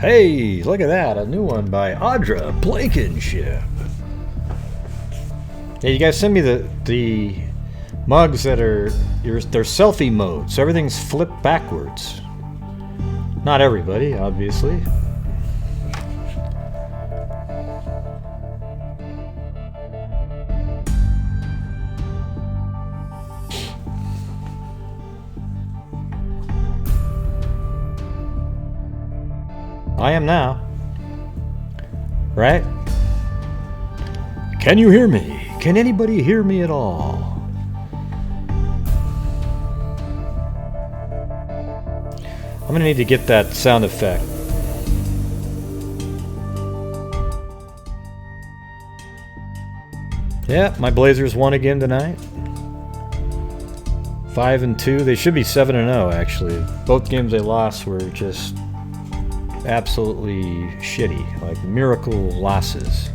Hey, look at that, a new one by Audra Blankenship. Yeah, you guys send me the mugs that are they're selfie mode, so everything's flipped backwards. Not everybody, obviously. I am now. Right? Can you hear me? Can anybody hear me at all? I'm gonna need to get that sound effect. Yeah, my Blazers won again tonight. 5-2. They should be 7-0 actually. Both games they lost were just absolutely shitty, like miracle losses.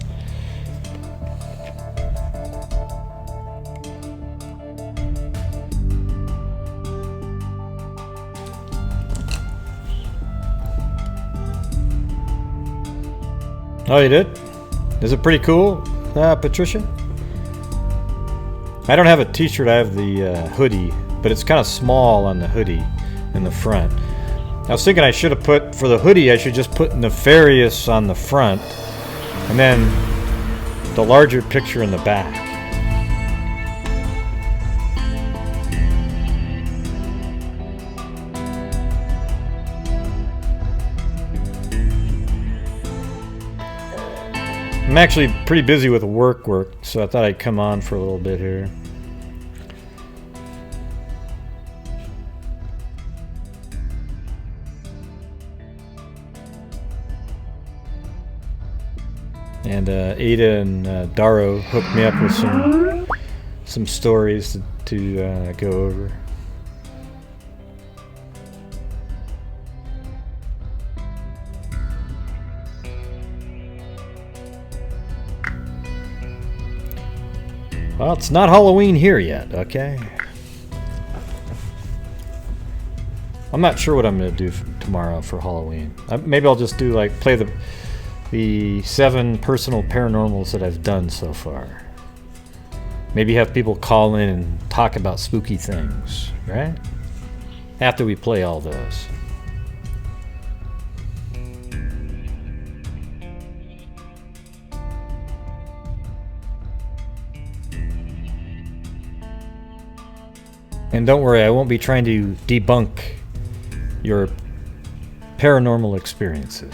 Oh, you did? Is it pretty cool, Patricia? I don't have a t-shirt, I have the hoodie, but it's kind of small on the hoodie in the front. I was thinking I should have put, for the hoodie, I should just put Nefarious on the front, and then the larger picture in the back. I'm actually pretty busy with work, so I thought I'd come on for a little bit here. And Ada and Daro hooked me up with some stories to go over. Well, it's not Halloween here yet, okay? I'm not sure what I'm going to do tomorrow for Halloween. Maybe I'll just do like play the 7 personal paranormals that I've done so far. Maybe have people call in and talk about spooky things, right? After we play all those. And don't worry, I won't be trying to debunk your paranormal experiences.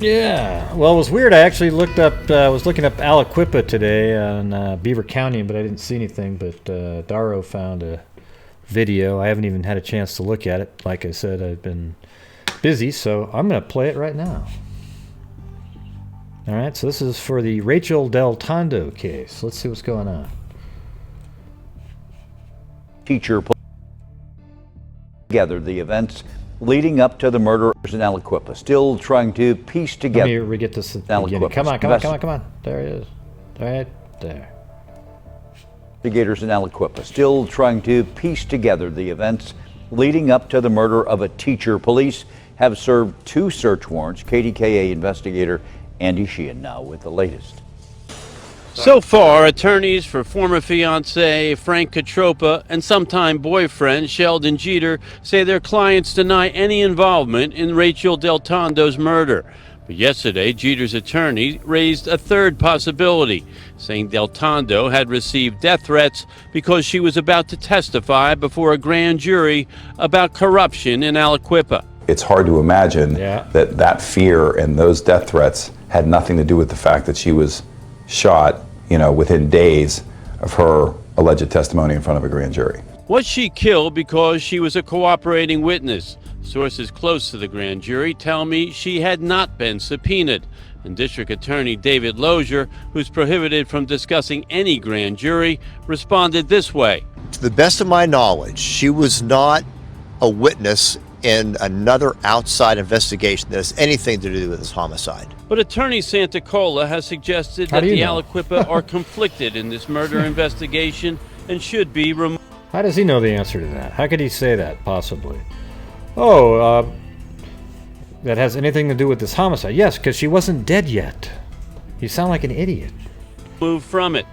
Yeah, well, it was weird. I actually looked up, was looking up Aliquippa today on Beaver County, but I didn't see anything. But Daro found a video. I haven't even had a chance to look at it. Like I said, I've been busy, so I'm going to play it right now. All right, so this is for the Rachel Del Tondo case. Let's see what's going on. Teacher put together the events leading up to the murders in Aliquippa, still trying to piece together. Let me re-get this at the beginning. Come on. There it is. Right there. Investigators in Aliquippa, still trying to piece together the events leading up to the murder of a teacher. Police have served 2 search warrants. KDKA investigator Andy Sheehan now with the latest. So far, attorneys for former fiancé Frank Catropa and sometime boyfriend Sheldon Jeter say their clients deny any involvement in Rachel Del Tondo's murder. But yesterday, Jeter's attorney raised a third possibility, saying Del Tondo had received death threats because she was about to testify before a grand jury about corruption in Aliquippa. It's hard to imagine that fear and those death threats had nothing to do with the fact that she was shot, within days of her alleged testimony in front of a grand jury. Was she killed because she was a cooperating witness? Sources close to the grand jury tell me she had not been subpoenaed. And District Attorney David Lozier, who's prohibited from discussing any grand jury, responded this way. To the best of my knowledge, she was not a witness in another outside investigation that has anything to do with this homicide. But Attorney Santacola has suggested that the Aliquippa are conflicted in this murder investigation and should be removed. How does he know the answer to that? How could he say that, possibly? Oh, that has anything to do with this homicide? Yes, because she wasn't dead yet. You sound like an idiot. Move from it.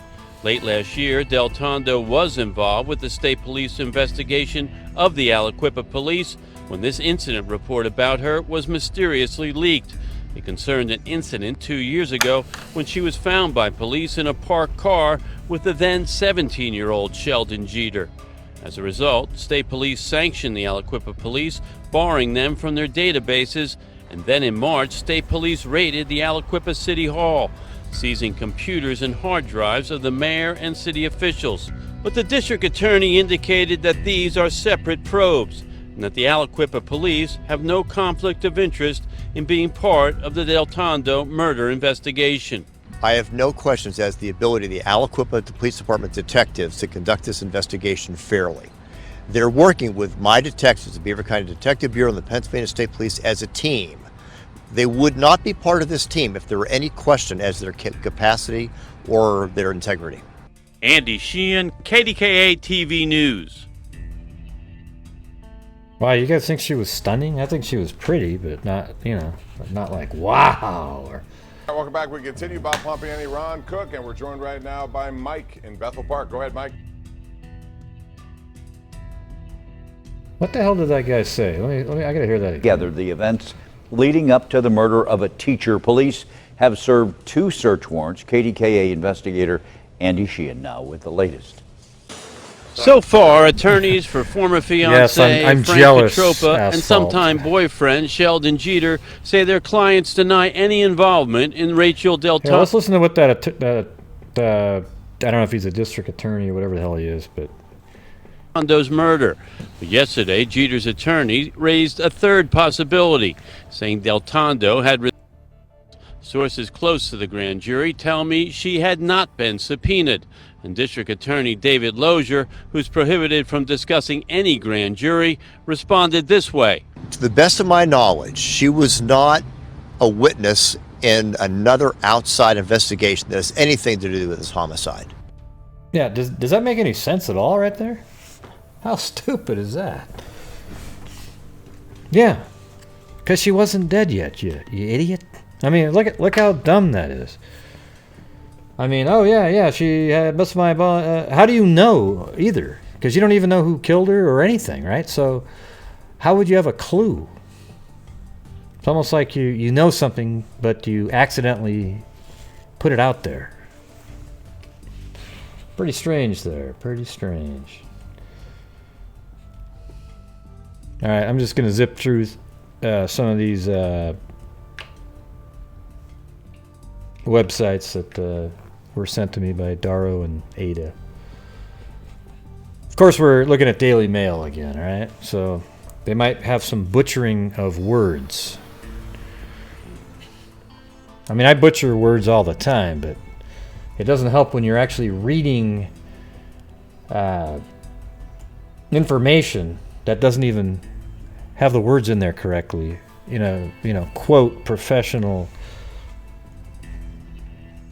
Late last year, Del Tondo was involved with the state police investigation of the Aliquippa police when this incident report about her was mysteriously leaked. It concerned an incident 2 years ago when she was found by police in a parked car with the then 17-year-old Sheldon Jeter. As a result, state police sanctioned the Aliquippa police, barring them from their databases, and then in March, state police raided the Aliquippa City Hall, seizing computers and hard drives of the mayor and city officials. But the district attorney indicated that these are separate probes, and that the Aliquippa police have no conflict of interest in being part of the Del Tondo murder investigation. I have no questions as to the ability of the Aliquippa Police Department detectives to conduct this investigation fairly. They're working with my detectives, the Beaver County Detective Bureau and the Pennsylvania State Police as a team. They would not be part of this team if there were any question as to their capacity or their integrity. Andy Sheehan, KDKA TV News. Wow, you guys think she was stunning? I think she was pretty, but not, not like wow. Or... Welcome back. We continue. Bob Pompiani, Ron Cook, and we're joined right now by Mike in Bethel Park. Go ahead, Mike. What the hell did that guy say? Let me I gotta hear that again. Together, the events leading up to the murder of a teacher. Police have served 2 search warrants. KDKA investigator Andy Sheehan now with the latest. So far, attorneys for former fiancé I'm Frank jealous, Petropa and asphalt. sometime boyfriend Sheldon Jeter say their clients deny any involvement in Rachel Del Yeah, Tondo. let's listen to what that I don't know if he's a district attorney or whatever the hell he is, but Tondo's murder. But yesterday, Jeter's attorney raised a third possibility, saying Del Tondo had. Sources close to the grand jury tell me she had not been subpoenaed. And District Attorney David Lozier, who's prohibited from discussing any grand jury, responded this way. To the best of my knowledge, she was not a witness in another outside investigation that has anything to do with this homicide. yeah, does that make any sense at all right there? How stupid is that? Yeah, because she wasn't dead yet, you idiot. I mean, look how dumb that is. I mean, oh yeah, she had busted my ball. How do you know either? Because you don't even know who killed her or anything, right? So how would you have a clue? It's almost like you know something, but you accidentally put it out there. Pretty strange there. Pretty strange. All right, I'm just going to zip through some of these websites that were sent to me by Daro and Ada. Of course, we're looking at Daily Mail again, all right? So they might have some butchering of words. I mean, I butcher words all the time, but it doesn't help when you're actually reading information that doesn't even have the words in there correctly. Quote professional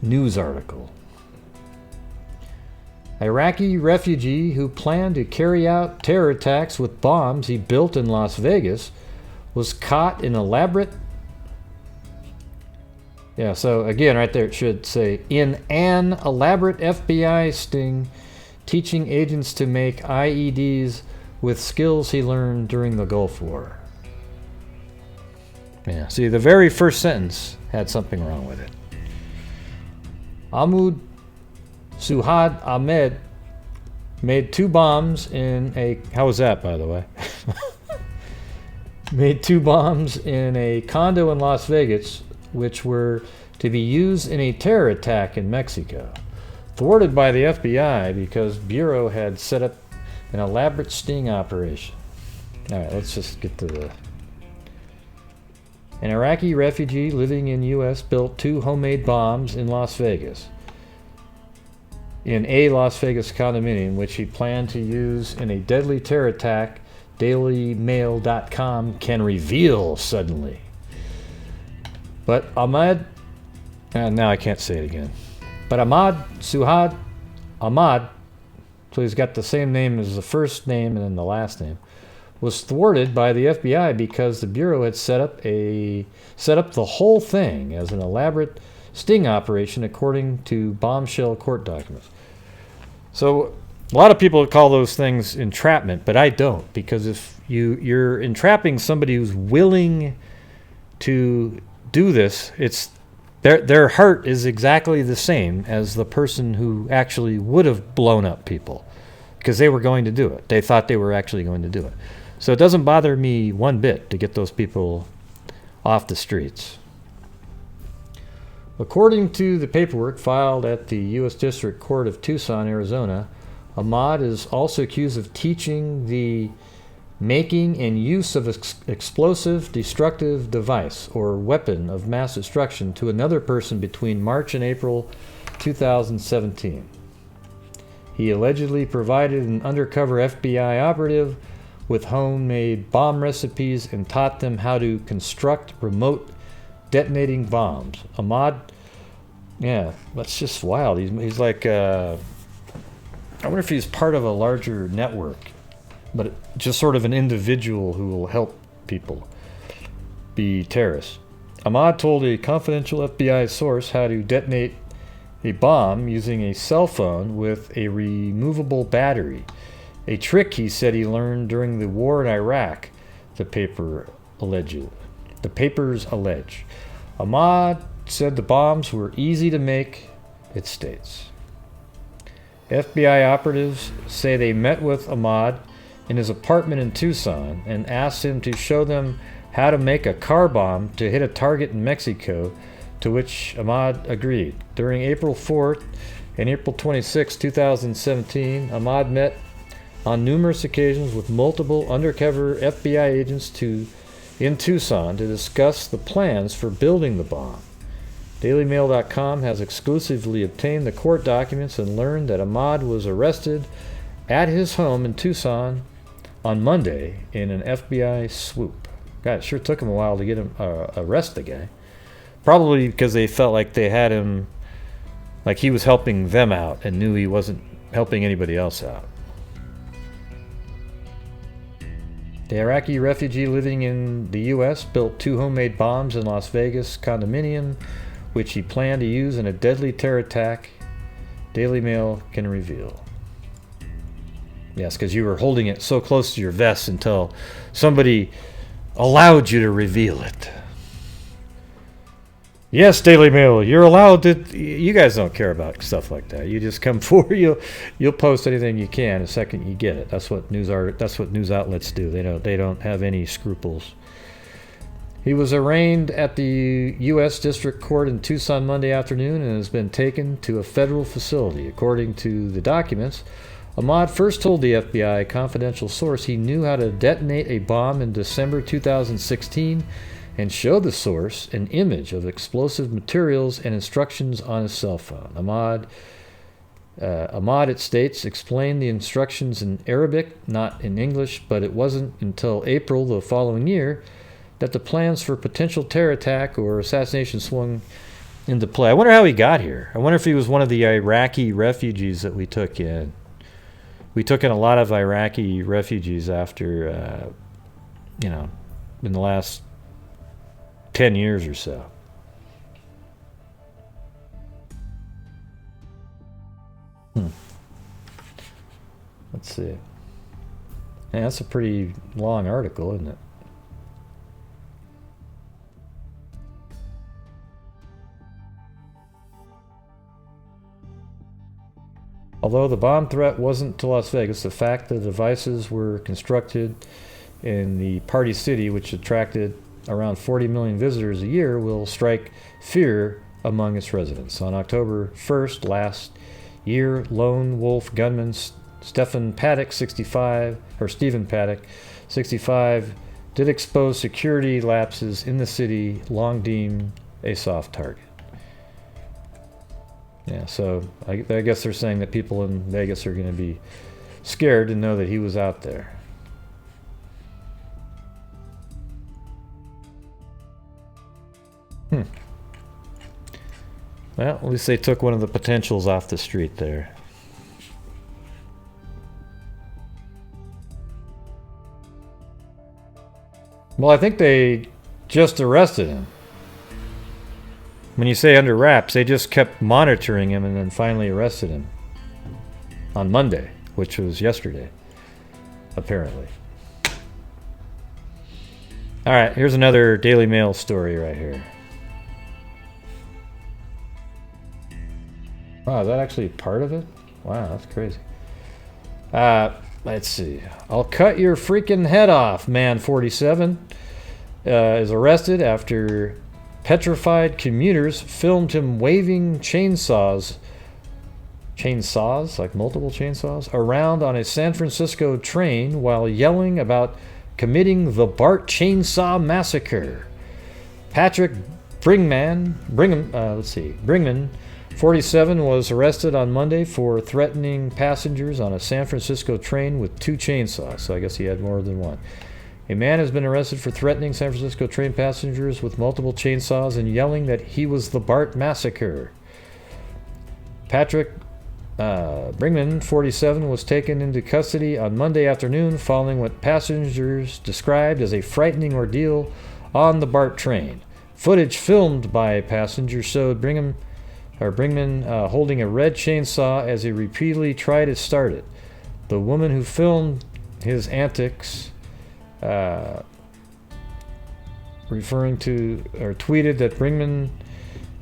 news article. Iraqi refugee who planned to carry out terror attacks with bombs he built in Las Vegas was caught in elaborate. Yeah, so again, right there it should say, in an elaborate FBI sting, teaching agents to make IEDs with skills he learned during the Gulf War. Yeah, see, the very first sentence had something wrong with it. Ahmad Suhad Ahmed made 2 bombs in a... How was that, by the way? Made 2 bombs in a condo in Las Vegas, which were to be used in a terror attack in Mexico. Thwarted by the FBI because Bureau had set up an elaborate sting operation. All right, let's just get to the... An Iraqi refugee living in U.S. built 2 homemade bombs in Las Vegas. In a Las Vegas condominium, which he planned to use in a deadly terror attack, DailyMail.com can reveal suddenly. But Ahmad... now I can't say it again. But Ahmad so he's got the same name as the first name and then the last name, was thwarted by the FBI because the Bureau had set up the whole thing as an elaborate sting operation according to bombshell court documents. So a lot of people call those things entrapment, but I don't, because if you're entrapping somebody who's willing to do this, it's their heart is exactly the same as the person who actually would have blown up people because they were going to do it. They thought they were actually going to do it. So it doesn't bother me one bit to get those people off the streets. According to the paperwork filed at the U.S. District Court of Tucson, Arizona, Ahmad is also accused of teaching the making and use of explosive destructive device or weapon of mass destruction to another person between March and April 2017. He allegedly provided an undercover FBI operative with homemade bomb recipes and taught them how to construct remote detonating bombs. Ahmad, yeah, that's just wild. He's like, I wonder if he's part of a larger network, but just sort of an individual who will help people be terrorists. Ahmad told a confidential FBI source how to detonate a bomb using a cell phone with a removable battery, a trick he said he learned during the war in Iraq, the papers allege. Ahmad said the bombs were easy to make, it states. FBI operatives say they met with Ahmad in his apartment in Tucson and asked him to show them how to make a car bomb to hit a target in Mexico, to which Ahmad agreed. During April 4th and April 26, 2017, Ahmad met on numerous occasions with multiple undercover FBI agents in Tucson to discuss the plans for building the bomb. DailyMail.com has exclusively obtained the court documents and learned that Ahmad was arrested at his home in Tucson on Monday in an FBI swoop. God, it sure took him a while to get him arrest the guy. Probably because they felt like they had him, like he was helping them out and knew he wasn't helping anybody else out. The Iraqi refugee living in the U.S. built 2 homemade bombs in Las Vegas condominium, which he planned to use in a deadly terror attack, Daily Mail can reveal. Yes, because you were holding it so close to your vest until somebody allowed you to reveal it. Yes, Daily Mail, you're allowed to. You guys don't care about stuff like that. You just come forward. You'll post anything you can the second you get it. That's what news outlets do. They don't have any scruples. He was arraigned at the U.S. District Court in Tucson Monday afternoon and has been taken to a federal facility. According to the documents, Ahmad first told the FBI, a confidential source, he knew how to detonate a bomb in December 2016 and showed the source an image of explosive materials and instructions on his cell phone. Ahmad, it states, explained the instructions in Arabic, not in English, but it wasn't until April the following year that the plans for potential terror attack or assassination swung into play. I wonder how he got here. I wonder if he was one of the Iraqi refugees that we took in. We took in a lot of Iraqi refugees after, in the last 10 years or so. Let's see. Yeah, that's a pretty long article, isn't it? Although the bomb threat wasn't to Las Vegas, the fact that the devices were constructed in the Party City, which attracted around 40 million visitors a year, will strike fear among its residents. On October 1st last year, lone wolf gunman Stephen Paddock, 65, did expose security lapses in the city, long deemed a soft target. Yeah, so I guess they're saying that people in Vegas are going to be scared to know that he was out there. Well, at least they took one of the potentials off the street there. Well, I think they just arrested him. When you say under wraps, they just kept monitoring him and then finally arrested him on Monday, which was yesterday, apparently. All right, here's another Daily Mail story right here. Wow, is that actually part of it? Wow, that's crazy. Let's see. I'll cut your freaking head off, man 47 is arrested after petrified commuters filmed him waving chainsaws, like multiple chainsaws, around on a San Francisco train while yelling about committing the Bart Chainsaw Massacre. Patrick Brinkman, 47, was arrested on Monday for threatening passengers on a San Francisco train with 2 chainsaws, so I guess he had more than one. A man has been arrested for threatening San Francisco train passengers with multiple chainsaws and yelling that he was the Bart Massacre. Patrick Brinkman, 47, was taken into custody on Monday afternoon following what passengers described as a frightening ordeal on the BART train. Footage filmed by passengers showed Brinkman holding a red chainsaw as he repeatedly tried to start it. The woman who filmed his antics tweeted that Brinkman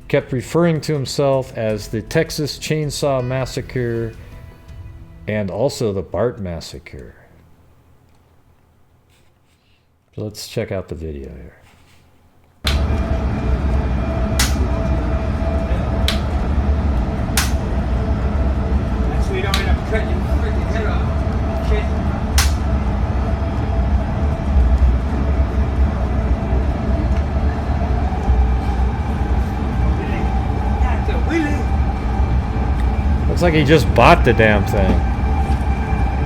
kept referring to himself as the Texas Chainsaw Massacre and also the Bart Massacre. So let's check out the video here. So you don't end up cutting your freaking head off. Shit. Looks like he just bought the damn thing.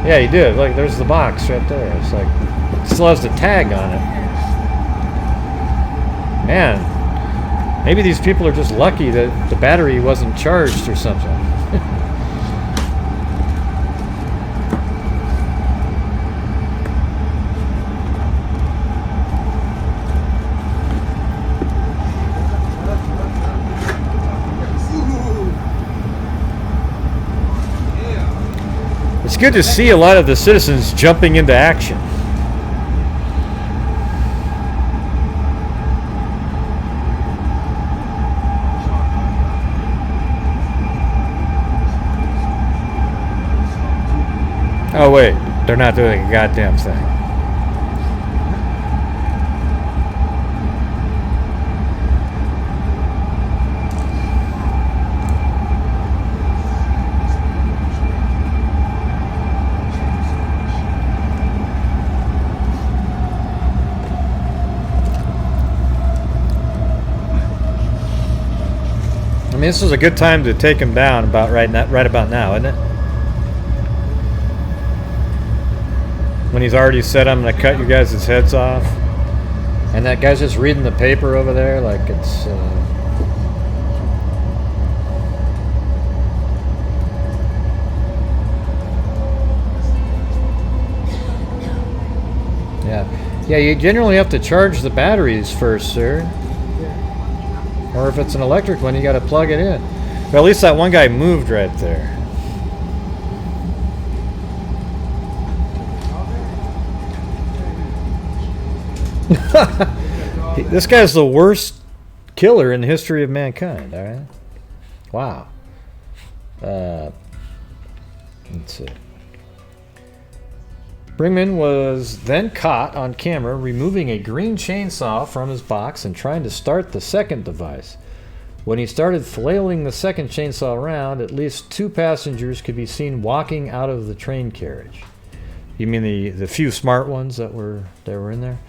Yeah, he did. Like, there's the box right there. It's like, it still has the tag on it. Man, maybe these people are just lucky that the battery wasn't charged or something. It's good to see a lot of the citizens jumping into action. Oh wait, they're not doing a goddamn thing. I mean, this is a good time to take him down about right about now, isn't it? When he's already said, I'm going to cut you guys' heads off. And that guy's just reading the paper over there like it's... Yeah, you generally have to charge the batteries first, sir. Or if it's an electric one, you got to plug it in. But at least that one guy moved right there. This guy's the worst killer in the history of mankind, all right? Wow. Let's see. Brinkman was then caught on camera removing a green chainsaw from his box and trying to start the second device. When he started flailing the second chainsaw around, at least 2 passengers could be seen walking out of the train carriage. You mean the few smart ones that were in there?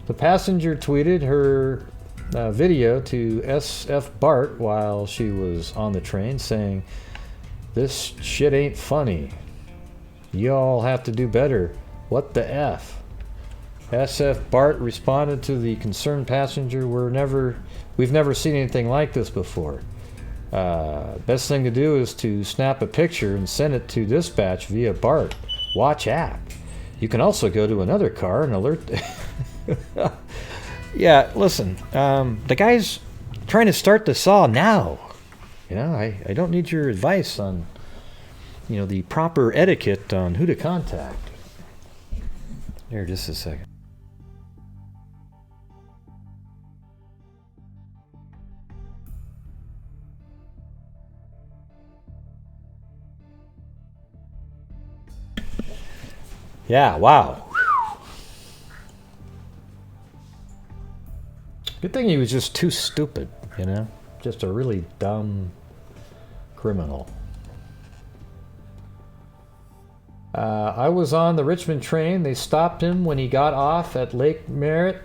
The passenger tweeted her video to SF Bart while she was on the train, saying, "This shit ain't funny. Y'all have to do better. What the F?" SF Bart responded to the concerned passenger, "We've never seen anything like this before. Best thing to do is to snap a picture and send it to dispatch via Bart Watch app. You can also go to another car and alert..." Yeah, listen, the guy's trying to start the saw now. You know, I don't need your advice on, you know, the proper etiquette on who to contact. Here, just a second. Yeah, wow. Good thing he was just too stupid, you know? Just a really dumb criminal. I was on the Richmond train. They stopped him when he got off at Lake Merritt,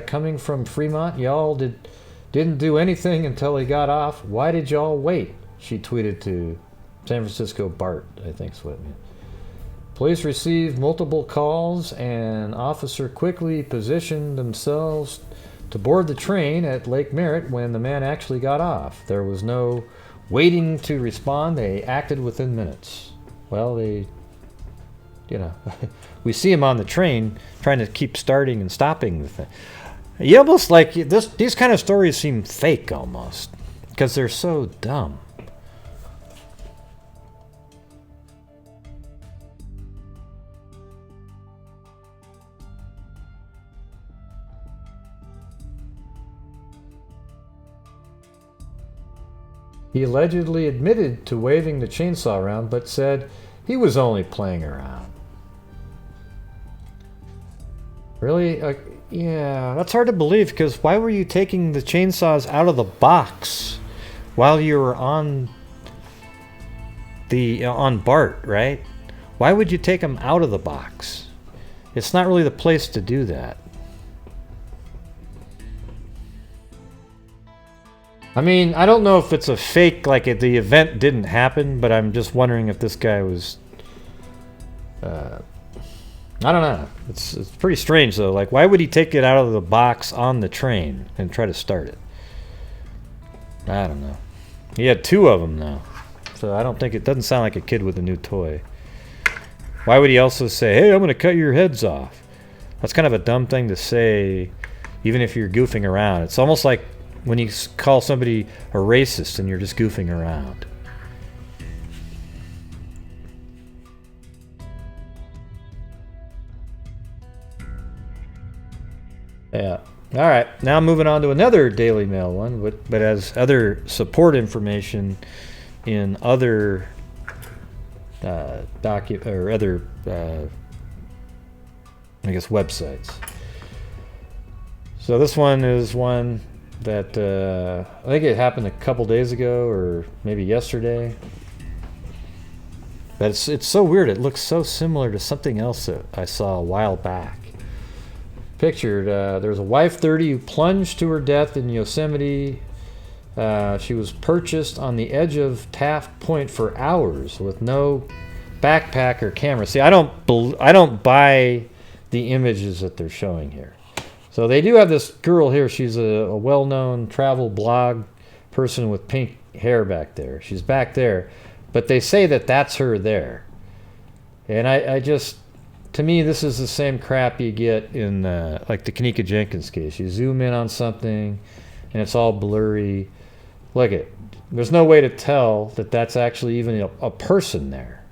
coming from Fremont. Y'all didn't do anything until he got off. Why did y'all wait? She tweeted to San Francisco Bart, I think is what it meant. Police received multiple calls, and officer quickly positioned themselves to board the train at Lake Merritt when the man actually got off. There was no waiting to respond. They acted within minutes. Well, they, you know, we see him on the train trying to keep starting and stopping the thing. You almost like this. These kind of stories seem fake almost because they're so dumb. He allegedly admitted to waving the chainsaw around, but said he was only playing around. Really? Yeah, that's hard to believe, because why were you taking the chainsaws out of the box while you were on on Bart, right? Why would you take them out of the box? It's not really the place to do that. I mean, I don't know if it's a fake, like the event didn't happen, but I'm just wondering if this guy was... I don't know. It's pretty strange, though. Like, why would he take it out of the box on the train and try to start it? I don't know. He had two of them, though. So I don't think... It doesn't sound like a kid with a new toy. Why would he also say, hey, I'm going to cut your heads off? That's kind of a dumb thing to say, even if you're goofing around. It's almost like when you call somebody a racist and you're just goofing around. Yeah. All right. Now moving on to another Daily Mail one, but as other support information in other other I guess websites. So this one is one that I think it happened a couple days ago or maybe yesterday. But it's so weird. It looks so similar to something else that I saw a while back. Pictured, there's a wife 30 who plunged to her death in Yosemite. She was purchased on the edge of Taft Point for hours with no backpack or camera. See, I don't buy the images that they're showing here. So they do have this girl here. She's a well-known travel blog person with pink hair back there. She's back there, but they say that that's her there. And I just, to me, this is the same crap you get in like the Kanika Jenkins case. You zoom in on something, and it's all blurry. Look at, there's no way to tell that that's actually even a person there.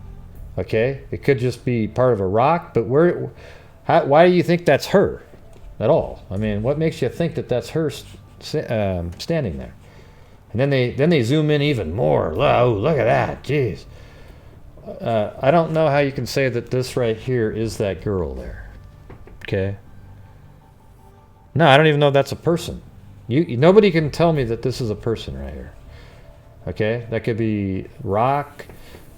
Okay, it could just be part of a rock, but why do you think that's her? At all. I mean, what makes you think that that's her standing there? And then they zoom in even more. Oh, look at that. Jeez. I don't know how you can say that this right here is that girl there. Okay. No, I don't even know that's a person. Nobody can tell me that this is a person right here. Okay, that could be rock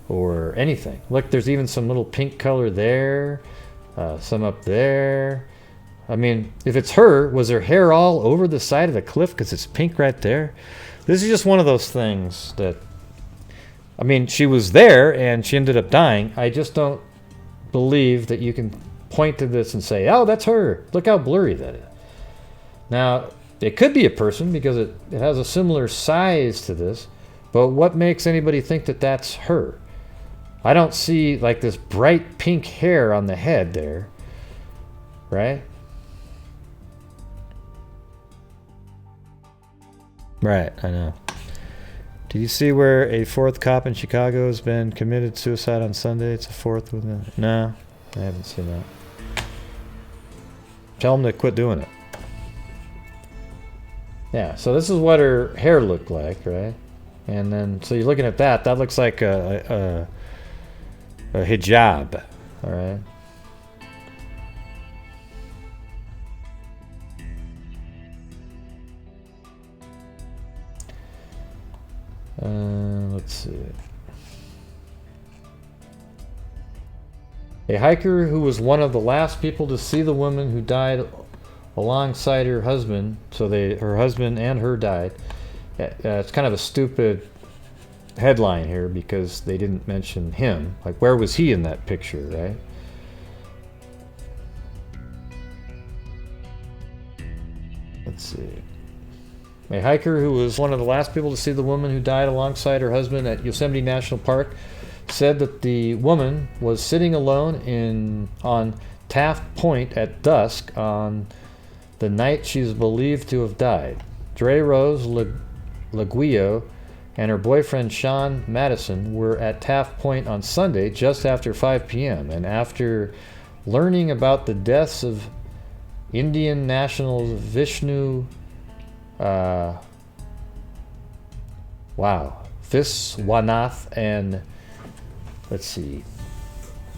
or anything. Look, there's even some little pink color there, some up there. I mean, if it's her, was her hair all over the side of the cliff because it's pink right there? This is just one of those things that, I mean, she was there and she ended up dying. I just don't believe that you can point to this and say, oh, that's her. Look how blurry that is. Now, it could be a person because it has a similar size to this, but what makes anybody think that that's her? I don't see like this bright pink hair on the head there, right? Right, I know. Did you see where a fourth cop in Chicago has been committed suicide on Sunday? It's a fourth with a... No, I haven't seen that. Tell him to quit doing it. Yeah, so this is what her hair looked like, right? And then, so you're looking at that. That looks like a hijab, all right? Let's see. A hiker who was one of the last people to see the woman who died alongside her husband, so her husband and her died. It's kind of a stupid headline here because they didn't mention him. Like, where was he in that picture, right? Let's see. A hiker who was one of the last people to see the woman who died alongside her husband at Yosemite National Park said that the woman was sitting alone on Taft Point at dusk on the night she is believed to have died. Dre Rose Laguio and her boyfriend Sean Madison were at Taft Point on Sunday just after 5 p.m. and after learning about the deaths of Indian nationals Vishnu Viswanath and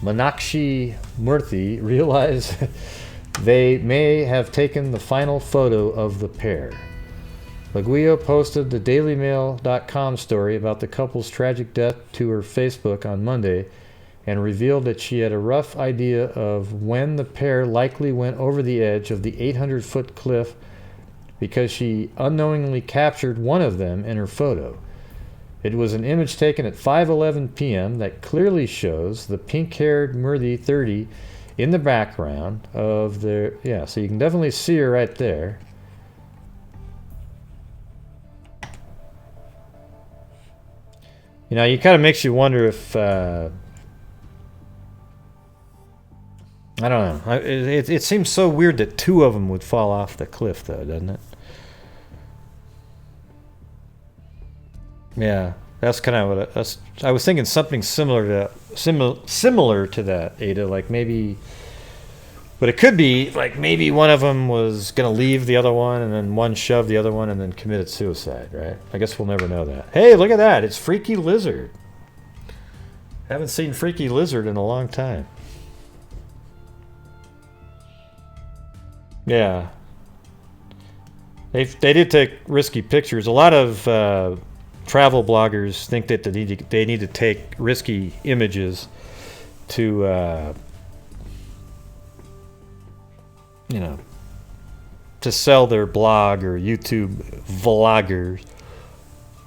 Meenakshi Murthy, realized they may have taken the final photo of the pair. Laguio posted the dailymail.com story about the couple's tragic death to her Facebook on Monday and revealed that she had a rough idea of when the pair likely went over the edge of the 800-foot cliff because she unknowingly captured one of them in her photo. It was an image taken at 5:11 p.m. that clearly shows the pink-haired Murthy 30 in the background of their... Yeah, so you can definitely see her right there. You know, it kind of makes you wonder if... I don't know. It seems so weird that two of them would fall off the cliff, though, doesn't it? Yeah, that's kind of what I was thinking. Something similar to that, Ada. Like maybe, but it could be like maybe one of them was gonna leave the other one, and then one shoved the other one, and then committed suicide. Right? I guess we'll never know that. Hey, look at that! It's Freaky Lizard. Haven't seen Freaky Lizard in a long time. Yeah. They did take risky pictures. A lot of travel bloggers think that they need to take risky images to you know, to sell their blog or YouTube vloggers.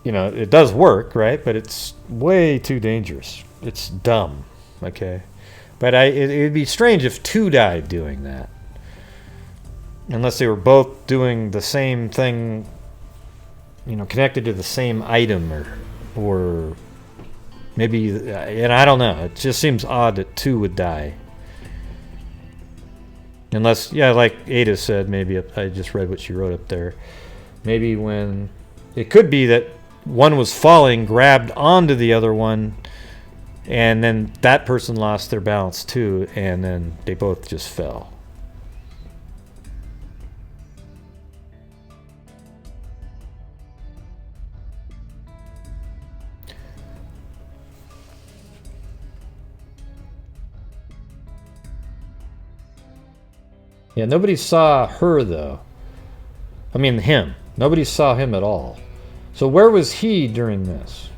You know, it does work, right? But it's way too dangerous. It's dumb, okay? But it'd be strange if two died doing that. Unless they were both doing the same thing, you know, connected to the same item or maybe, and I don't know. It just seems odd that two would die. Unless, yeah, like Ada said, maybe I just read what she wrote up there. Maybe when it could be that one was falling, grabbed onto the other one, and then that person lost their balance too, and then they both just fell. Yeah, nobody saw her, though. I mean, him. Nobody saw him at all. So where was he during this?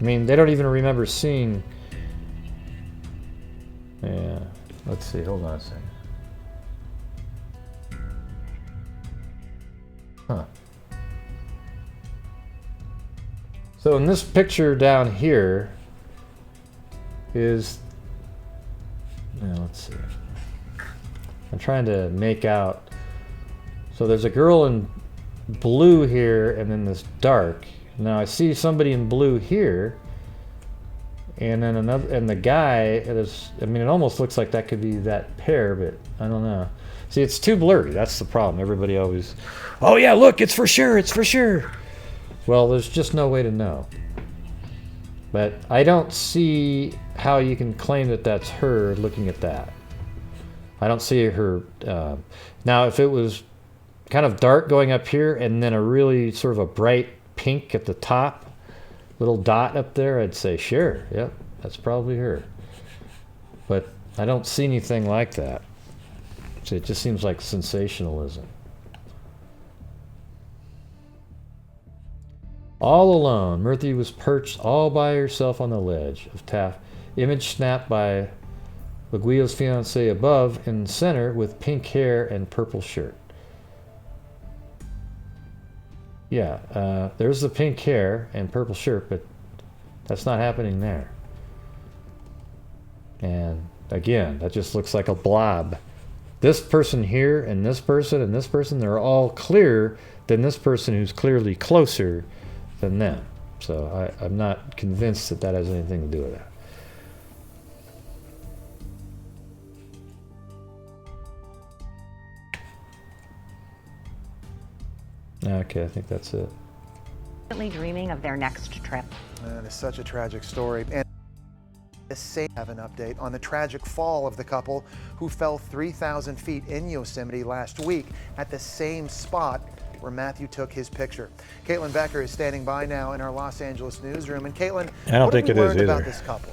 I mean, they don't even remember seeing... Yeah, let's see. Hold on a second. Huh. So in this picture down here is... Yeah, let's see. I'm trying to make out. So there's a girl in blue here and then this dark. Now I see somebody in blue here and then another, and the guy is, I mean, it almost looks like that could be that pair, but I don't know. See, it's too blurry. That's the problem. Everybody always, oh yeah, look, it's for sure, it's for sure. Well, there's just no way to know. But I don't see how you can claim that that's her looking at that. I don't see her. Now, if it was kind of dark going up here and then a really sort of a bright pink at the top, little dot up there, I'd say, sure, yep, that's probably her. But I don't see anything like that. So it just seems like sensationalism. All alone, Murthy was perched all by herself on the ledge of Taft. Image snapped by Laguio's fiancé above in the center with pink hair and purple shirt. Yeah, there's the pink hair and purple shirt, but that's not happening there. And again, that just looks like a blob. This person here and this person, they're all clearer than this person who's clearly closer than them. So I'm not convinced that that has anything to do with that. Okay, I think that's it. Dreaming of their next trip. It's such a tragic story. And the have an update on the tragic fall of the couple who fell 3,000 feet in Yosemite last week at the same spot where Matthew took his picture. Caitlin Becker is standing by now in our Los Angeles newsroom. And Caitlin, I don't think it is either. About this couple?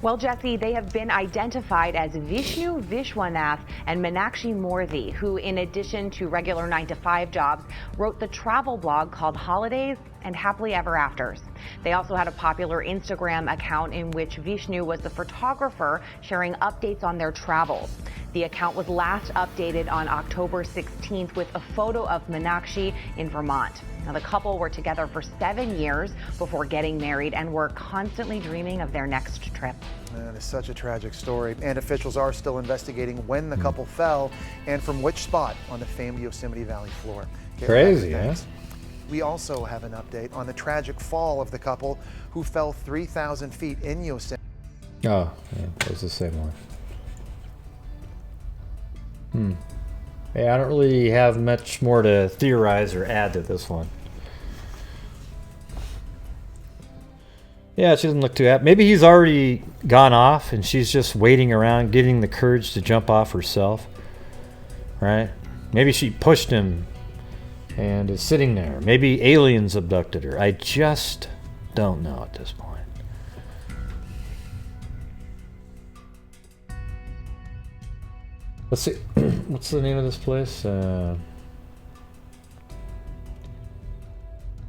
Well, Jesse, they have been identified as Vishnu Vishwanath and Meenakshi Morthy, who, in addition to regular 9-to-5 jobs, wrote the travel blog called Holidays and Happily Ever Afters. They also had a popular Instagram account in which Vishnu was the photographer sharing updates on their travels. The account was last updated on October 16th with a photo of Meenakshi in Vermont. Now, the couple were together for 7 years before getting married and were constantly dreaming of their next trip. It's such a tragic story, and officials are still investigating when the couple fell and from which spot on the famed Yosemite Valley floor. Crazy, huh? We also have an update on the tragic fall of the couple who fell 3,000 feet in Yosemite. Oh, yeah, that was the same one. Hey, I don't really have much more to theorize or add to this one. Yeah, she doesn't look too happy. Maybe he's already gone off and she's just waiting around, getting the courage to jump off herself. Right? Maybe she pushed him and is sitting there. Maybe aliens abducted her. I just don't know at this point. Let's see. What's the name of this place?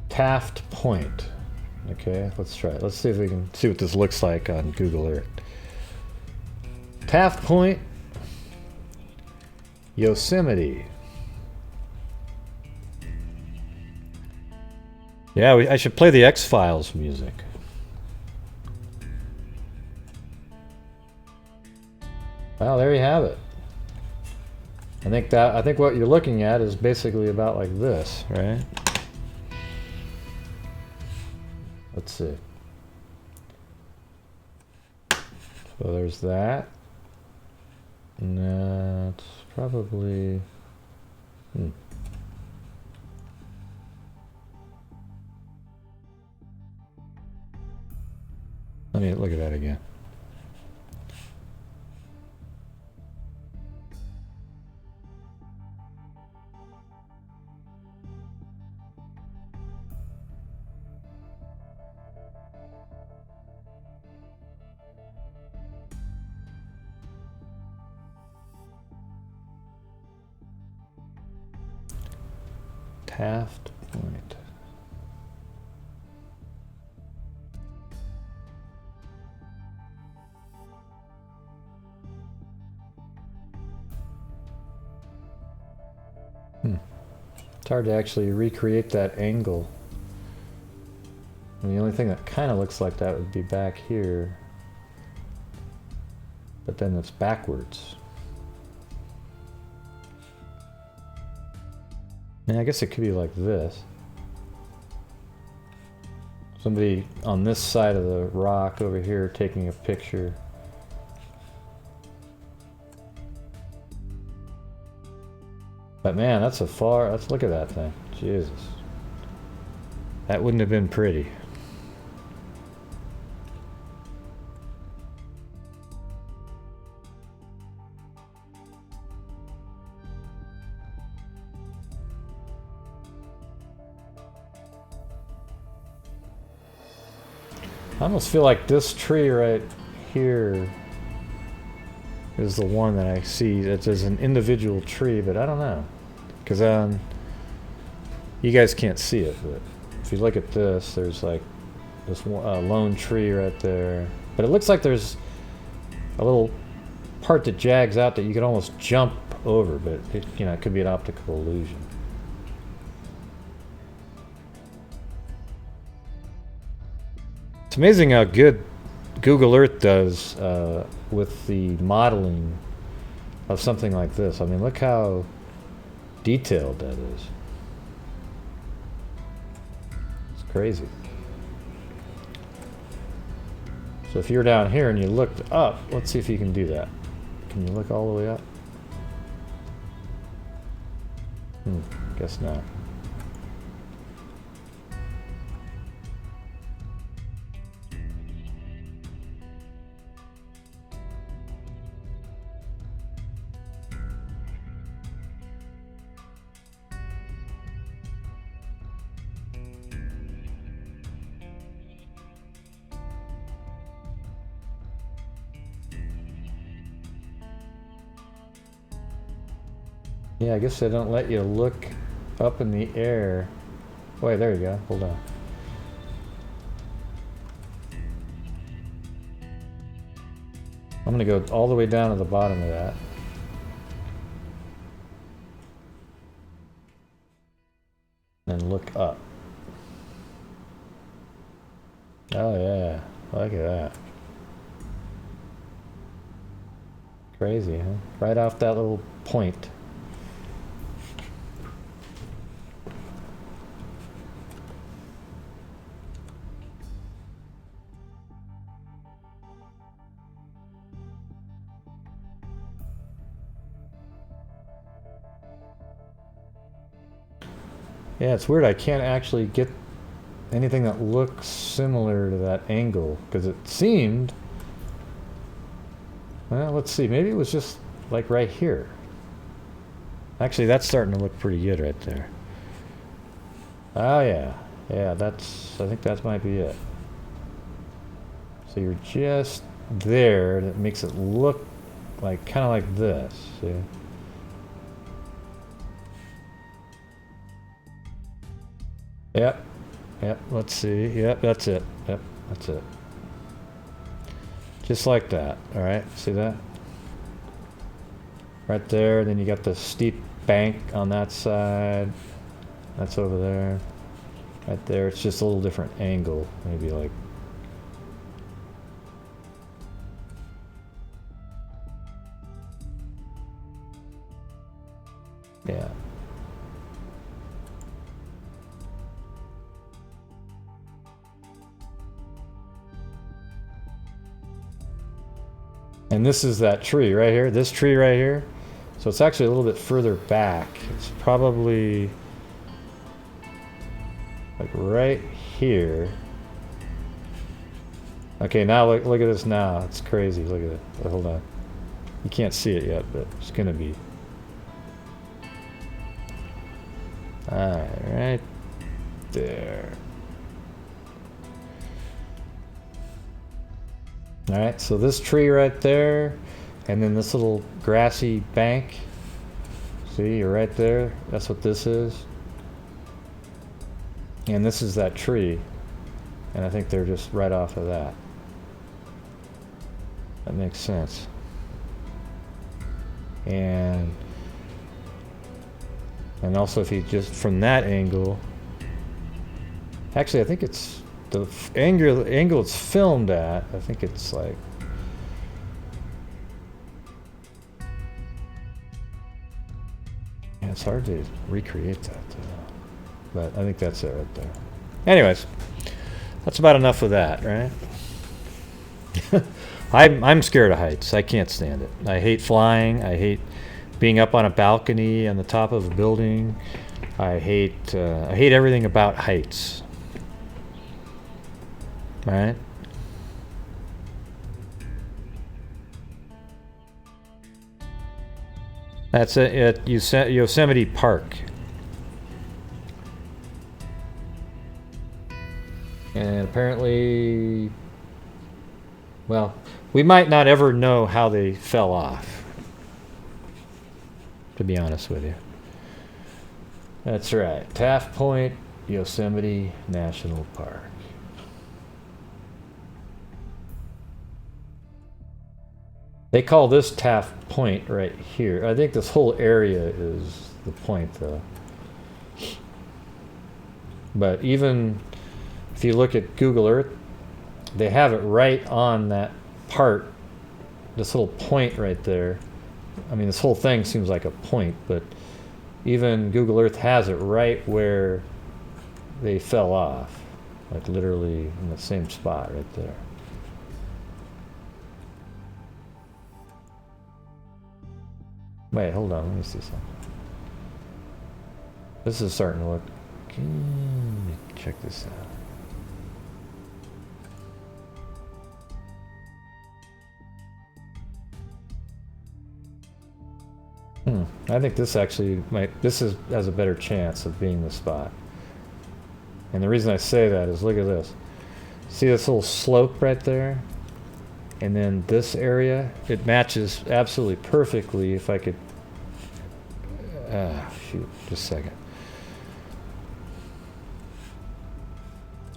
Taft Point. Okay, let's try it. Let's see if we can see what this looks like on Google Earth. Taft Point, Yosemite. Yeah, I should play the X-Files music. Well, there you have it. I think what you're looking at is basically about like this, right? Let's see. So there's that. And that's probably... Let me look at that again. Taft Point. It's hard to actually recreate that angle. And the only thing that kind of looks like that would be back here. But then it's backwards. Yeah, I guess it could be like this. Somebody on this side of the rock over here taking a picture. But man, that's look at that thing. Jesus. That wouldn't have been pretty. I almost feel like this tree right here is the one that I see that is an individual tree, but I don't know. Because you guys can't see it, but if you look at this, there's like this lone tree right there. But it looks like there's a little part that jags out that you could almost jump over, but it, you know, it could be an optical illusion. It's amazing how good Google Earth does with the modeling of something like this. I mean, look how detailed that is. It's crazy. So if you're down here and you looked up, let's see if you can do that. Can you look all the way up? Guess not. Yeah, I guess they don't let you look up in the air. Wait, there you go. Hold on. I'm going to go all the way down to the bottom of that. And look up. Oh yeah, look at that. Crazy, huh? Right off that little point. Yeah, it's weird. I can't actually get anything that looks similar to that angle because it seemed. Well, let's see. Maybe it was just like right here. Actually, that's starting to look pretty good right there. Oh yeah, yeah. That's. I think that might be it. So you're just there. That makes it look like kind of like this. See? Yep, yep, let's see. Yep, that's it. Yep, that's it. Just like that, all right? See that? Right there, then you got the steep bank on that side. That's over there. Right there, it's just a little different angle. Maybe like... Yeah. And this is that tree right here, this tree right here. So it's actually a little bit further back. It's probably like right here. Okay, now look at this now. It's crazy, look at it. Oh, hold on. You can't see it yet, but it's gonna be. Alright, right there. Alright, so this tree right there, and then this little grassy bank. See, you're right there. That's what this is. And this is that tree. And I think they're just right off of that. That makes sense. And also if you just from that angle, actually I think it's the angle it's filmed at, I think it's like, yeah, it's hard to recreate that, but I think that's it right there. Anyways, that's about enough of that, right? I'm scared of heights. I can't stand it. I hate flying. I hate being up on a balcony on the top of a building. I hate everything about heights. right? That's it at Yosemite Park. And apparently, well, we might not ever know how they fell off, to be honest with you. That's right. Taft Point, Yosemite National Park. They call this Taft Point right here. I think this whole area is the point, though. But even if you look at Google Earth, they have it right on that part, this little point right there. I mean, this whole thing seems like a point, but even Google Earth has it right where they fell off, like literally in the same spot right there. Wait, hold on, let me see something. This is starting to look... Let me check this out. I think this actually has a better chance of being the spot. And the reason I say that is, look at this. See this little slope right there? And then this area, it matches absolutely perfectly. If I could, shoot, just a second.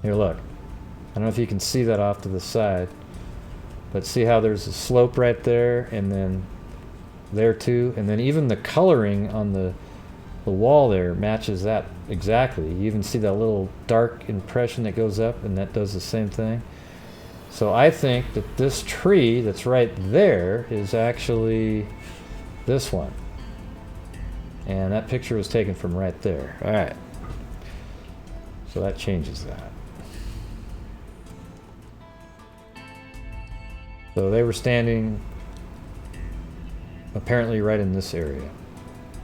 Here, look. I don't know if you can see that off to the side, but see how there's a slope right there, and then there too, and then even the coloring on the wall there matches that exactly. You even see that little dark impression that goes up, and that does the same thing. So I think that this tree that's right there is actually this one. And that picture was taken from right there. All right. So that changes that. So they were standing apparently right in this area.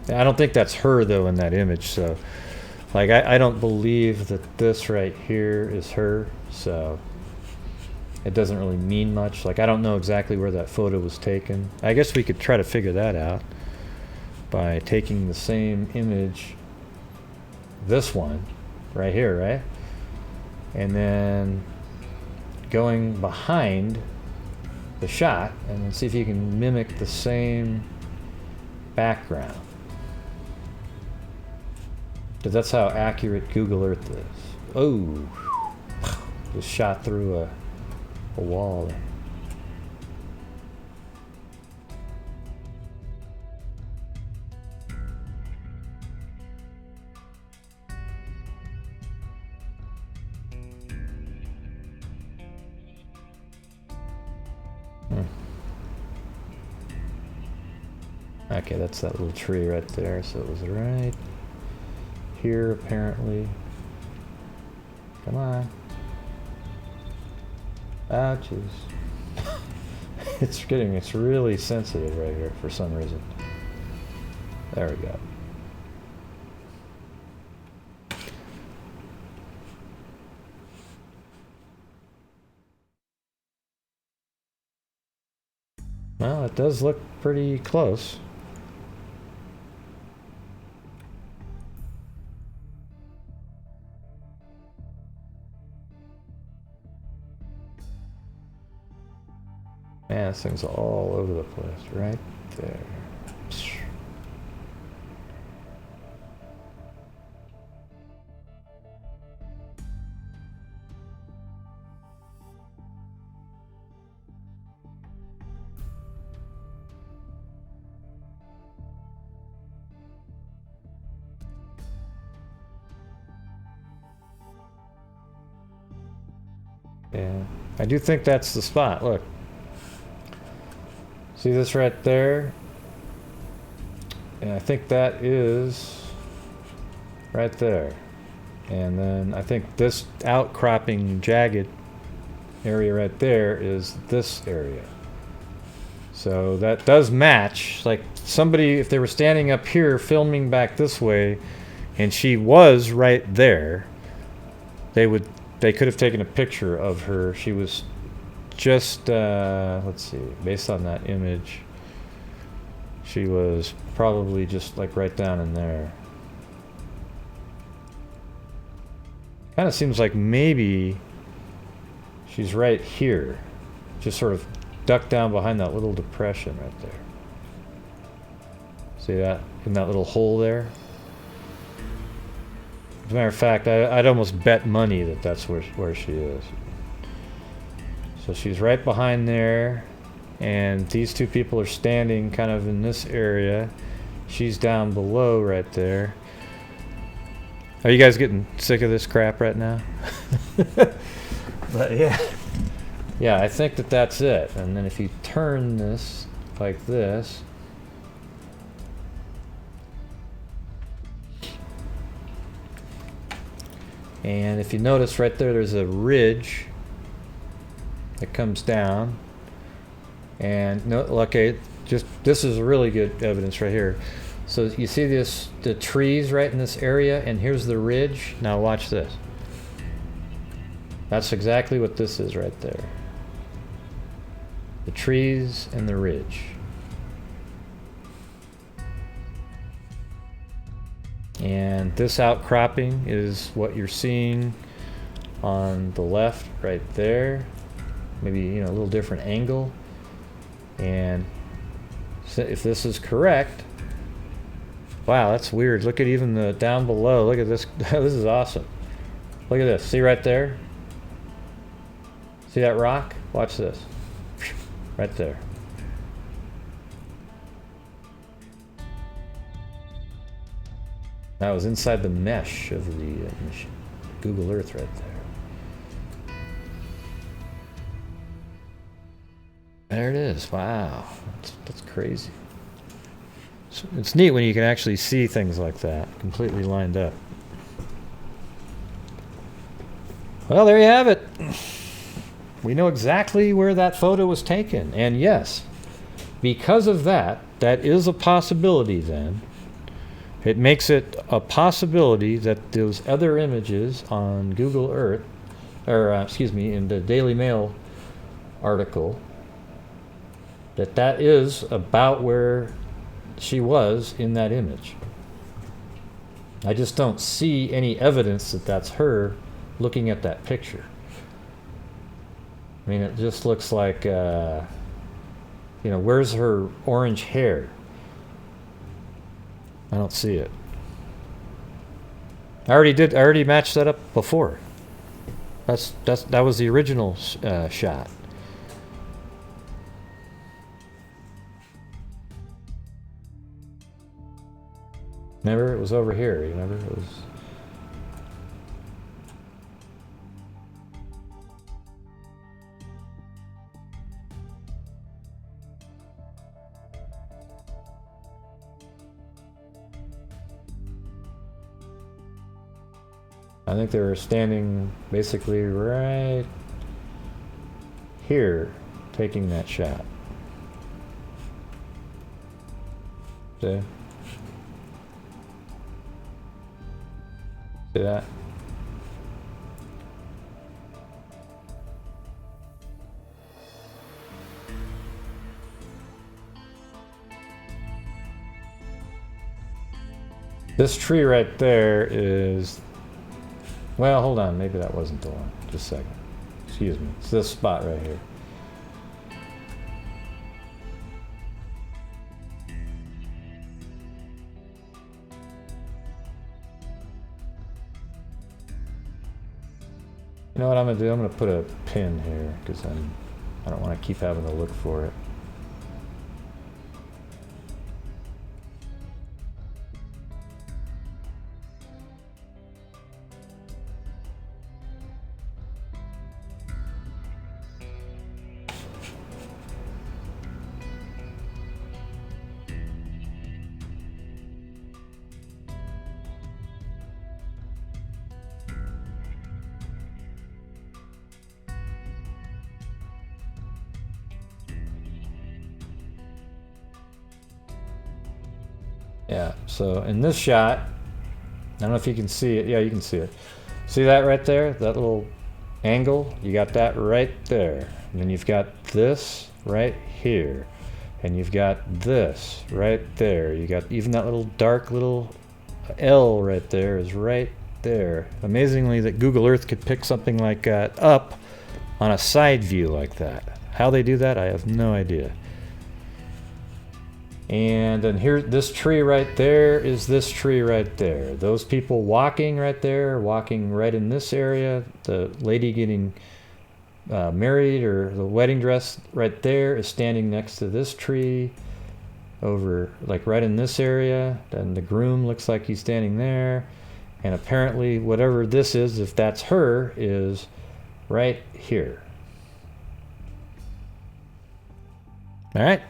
I don't think that's her though in that image. So like I don't believe that this right here is her. So it doesn't really mean much. Like, I don't know exactly where that photo was taken. I guess we could try to figure that out by taking the same image, this one, right here, right? And then going behind the shot and then see if you can mimic the same background. Because that's how accurate Google Earth is. Oh, just shot through a wall. Okay, that's that little tree right there. So it was right here apparently. Come on. Ouchies. It's really sensitive right here for some reason. There we go. Well, it does look pretty close. Man, this thing's all over the place, right there. Yeah, I do think that's the spot. Look. See this right there? And I think that is right there. And then I think this outcropping jagged area right there is this area. So that does match. Like somebody, if they were standing up here filming back this way and she was right there, they would they could have taken a picture of her. She was just, let's see, based on that image, she was probably just like right down in there. Kind of seems like maybe she's right here, just sort of ducked down behind that little depression right there. See that? In that little hole there? As a matter of fact, I'd almost bet money that that's where she is. So she's right behind there, and these two people are standing kind of in this area. She's down below right there. Are you guys getting sick of this crap right now? But yeah. Yeah, I think that that's it. And then if you turn this like this, and if you notice right there, there's a ridge that comes down. And no, okay, just this is really good evidence right here. So you see this, the trees right in this area, and here's the ridge. Now watch this. That's exactly what this is right there. The trees and the ridge. And this outcropping is what you're seeing on the left right there. Maybe, you know, a little different angle. And so if this is correct, wow, that's weird. Look at even the down below. Look at this. This is awesome. Look at this. See right there? See that rock? Watch this. Right there. That was inside the mesh of the Google Earth right there. There it is. Wow. That's crazy. It's neat when you can actually see things like that, completely lined up. Well, there you have it. We know exactly where that photo was taken. And yes, because of that, that is a possibility then. It makes it a possibility that those other images on Google Earth, or excuse me, in the Daily Mail article, that is about where she was in that image. I just don't see any evidence that that's her looking at that picture. I mean, it just looks like, you know, where's her orange hair? I don't see it. I already matched that up before. That was the original shot. Remember, it was over here. You remember, it was. I think they were standing basically right here, taking that shot. See? See that? This tree right there is, well, hold on, maybe that wasn't the one. Just a second. Excuse me. It's this spot right here. You know what I'm gonna do? I'm gonna put a pin here because I don't want to keep having to look for it. Yeah, so in this shot, I don't know if you can see it. Yeah, you can see it. See that right there? That little angle, you got that right there. And then you've got this right here. And you've got this right there. You got even that little dark little L right there is right there. Amazingly that Google Earth could pick something like that up on a side view like that. How they do that, I have no idea. And then here, this tree right there is this tree right there. Those people walking right there, walking right in this area. The lady getting married, or the wedding dress right there, is standing next to this tree over, like right in this area. Then the groom looks like he's standing there. And apparently whatever this is, if that's her, is right here. All right.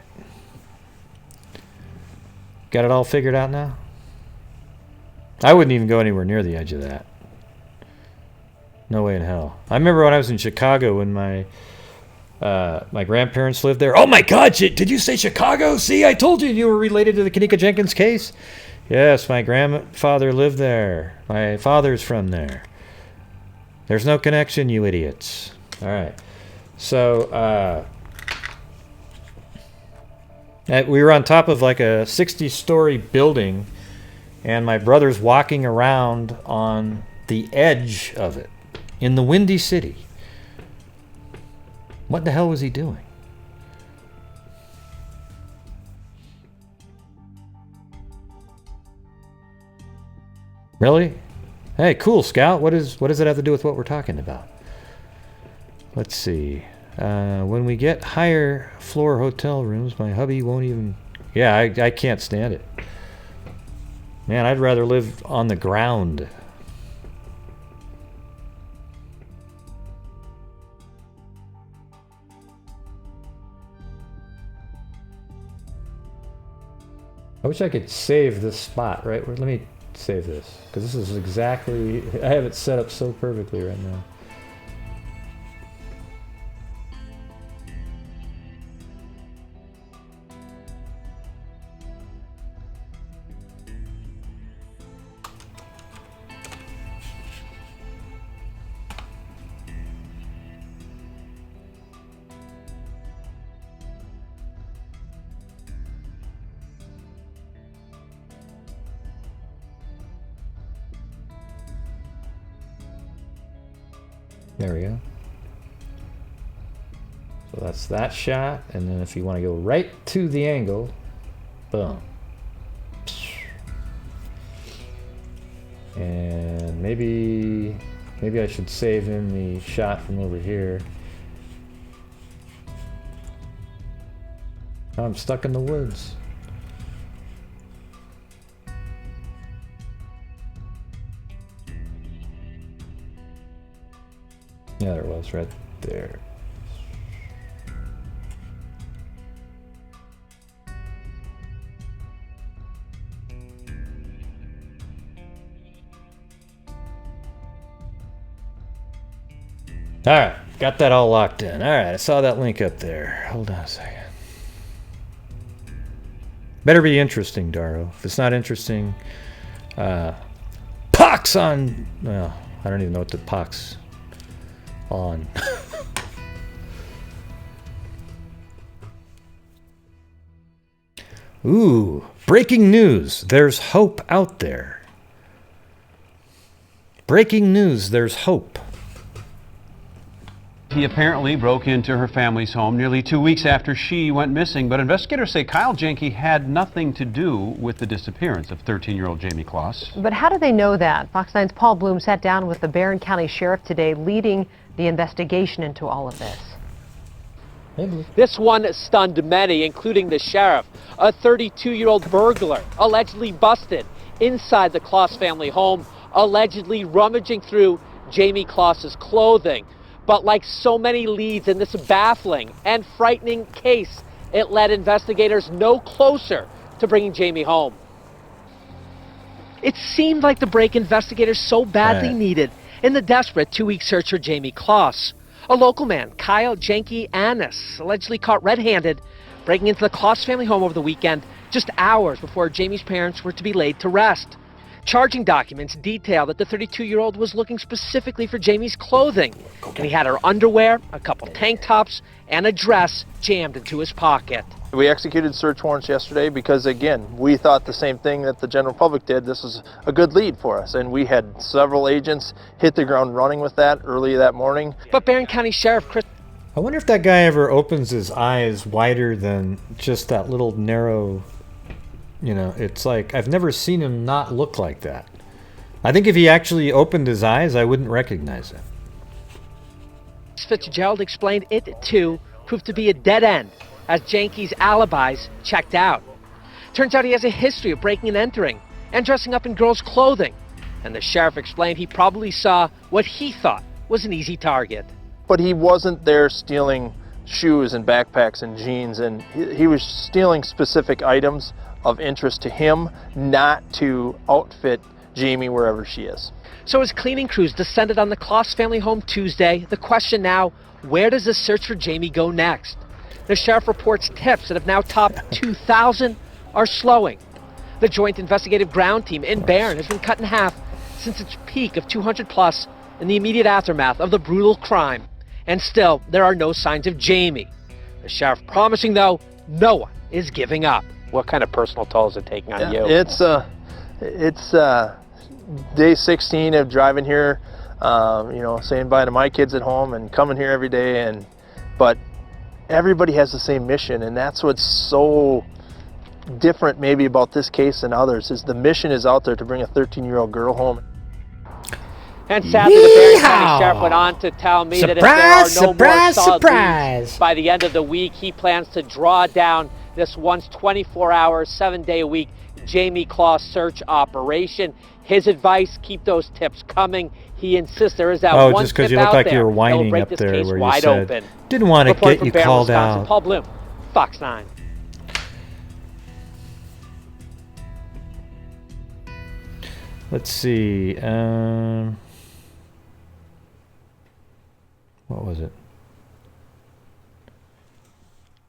Got it all figured out now? I wouldn't even go anywhere near the edge of that. No way in hell. I remember when I was in Chicago when my grandparents lived there. Oh my God, did you say Chicago? See, I told you you were related to the Kanika Jenkins case. Yes, my grandfather lived there. My father's from there. There's no connection, you idiots. All right. So, we were on top of like a 60-story building, and my brother's walking around on the edge of it in the Windy City. What the hell was he doing? Really? Hey, cool, Scout. What does it have to do with what we're talking about? Let's see. When we get higher floor hotel rooms, my hubby won't even... Yeah, I can't stand it. Man, I'd rather live on the ground. I wish I could save this spot, right? Let me save this, because this is exactly... I have it set up so perfectly right now. There we go. So that's that shot, and then if you want to go right to the angle, boom. And maybe I should save in the shot from over here. Oh, I'm stuck in the woods. Yeah, there it was, right there. All right, got that all locked in. All right, I saw that link up there. Hold on a second. Better be interesting, Daro. If it's not interesting, pox on... Well, I don't even know what the pox on. Ooh, breaking news. There's hope out there. Breaking news, there's hope. He apparently broke into her family's home nearly 2 weeks after she went missing, but investigators say Kyle Jenke had nothing to do with the disappearance of 13-year-old Jamie Kloss. But how do they know that? Fox 9's Paul Bloom sat down with the Barron County Sheriff today, leading the investigation into all of this. This one stunned many, including the sheriff. A 32-year-old burglar allegedly busted inside the Kloss family home, allegedly rummaging through Jamie Kloss's clothing. But like so many leads in this baffling and frightening case, it led investigators no closer to bringing Jamie home. It seemed like the break investigators so badly needed in the desperate 2-week search for Jamie Kloss. A local man, Kyle Jenke Annis, allegedly caught red-handed breaking into the Kloss family home over the weekend, just hours before Jamie's parents were to be laid to rest. Charging documents detail that the 32-year-old was looking specifically for Jamie's clothing, and he had her underwear, a couple tank tops, and a dress jammed into his pocket. We executed search warrants yesterday because, again, we thought the same thing that the general public did. This was a good lead for us, and we had several agents hit the ground running with that early that morning. But Barron County Sheriff Chris... I wonder if that guy ever opens his eyes wider than just that little narrow... You know, it's like, I've never seen him not look like that. I think if he actually opened his eyes, I wouldn't recognize him. Fitzgerald explained it, too, proved to be a dead end, as Janke's alibis checked out. Turns out he has a history of breaking and entering, and dressing up in girls' clothing. And the sheriff explained he probably saw what he thought was an easy target. But he wasn't there stealing shoes and backpacks and jeans, and he was stealing specific items of interest to him, not to outfit Jamie wherever she is. So as cleaning crews descended on the Kloss family home Tuesday, the question now, where does the search for Jamie go next? The sheriff reports tips that have now topped 2,000 are slowing. The Joint Investigative Ground Team in Barron has been cut in half since its peak of 200 plus in the immediate aftermath of the brutal crime. And still, there are no signs of Jamie. The sheriff promising, though, no one is giving up. What kind of personal toll is it taking on you? It's day 16 of driving here, saying bye to my kids at home and coming here every day. But everybody has the same mission, and that's what's so different maybe about this case than others, is the mission is out there to bring a 13-year-old girl home. And sadly, the Barron County Sheriff went on to tell me that if there are no more solid leads by the end of the week, he plans to draw down this once 24-hour, 7-day-a-week Jamie Kloss search operation. His advice, keep those tips coming. He insists there is that one just because tip you look out like there you were whining break up this there case where you wide said, open. didn't want to Reporting get you from Barron, called Wisconsin, out. Paul Bloom, Fox 9. Let's see. What was it?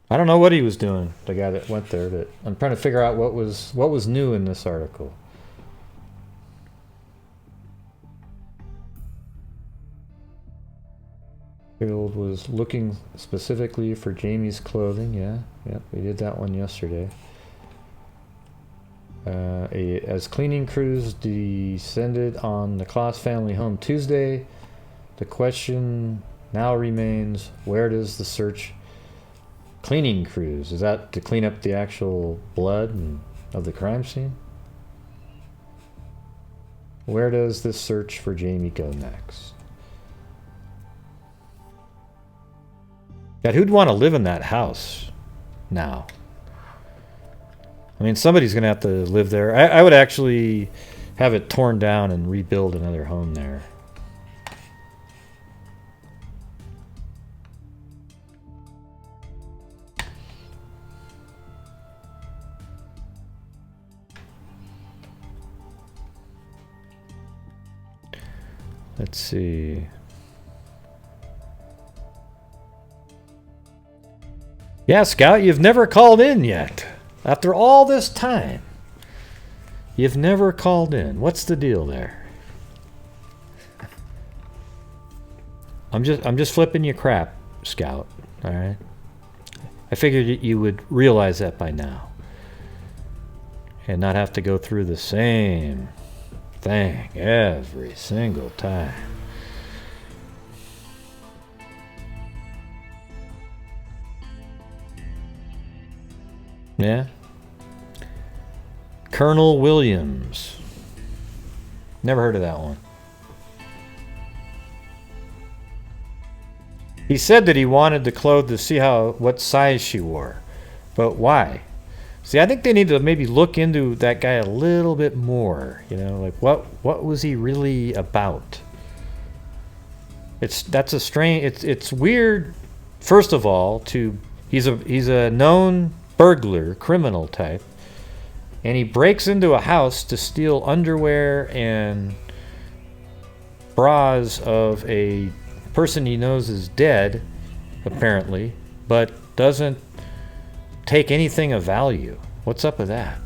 I don't know what he was doing, the guy that went there, but I'm trying to figure out what was new in this article. Field was looking specifically for Jamie's clothing. Yep, we did that one yesterday. As cleaning crews descended on the Kloss family home Tuesday, the question now remains, where does the search cleaning crews? Is that to clean up the actual blood of the crime scene? Where does this search for Jamie go next? God, who'd want to live in that house now? I mean, somebody's going to have to live there. I would actually have it torn down and rebuild another home there. Let's see. Yeah, Scout, you've never called in yet. After all this time, you've never called in. What's the deal there? I'm just flipping you crap, Scout. All right. I figured you would realize that by now, and not have to go through the same thing every single time. Yeah. Colonel Williams. Never heard of that one. He said that he wanted the clothes to see what size she wore. But why? See, I think they need to maybe look into that guy a little bit more. You know, like what was he really about? It's weird. First of all, he's a known burglar, criminal type, and he breaks into a house to steal underwear and bras of a person he knows is dead, apparently, but doesn't take anything of value. What's up with that?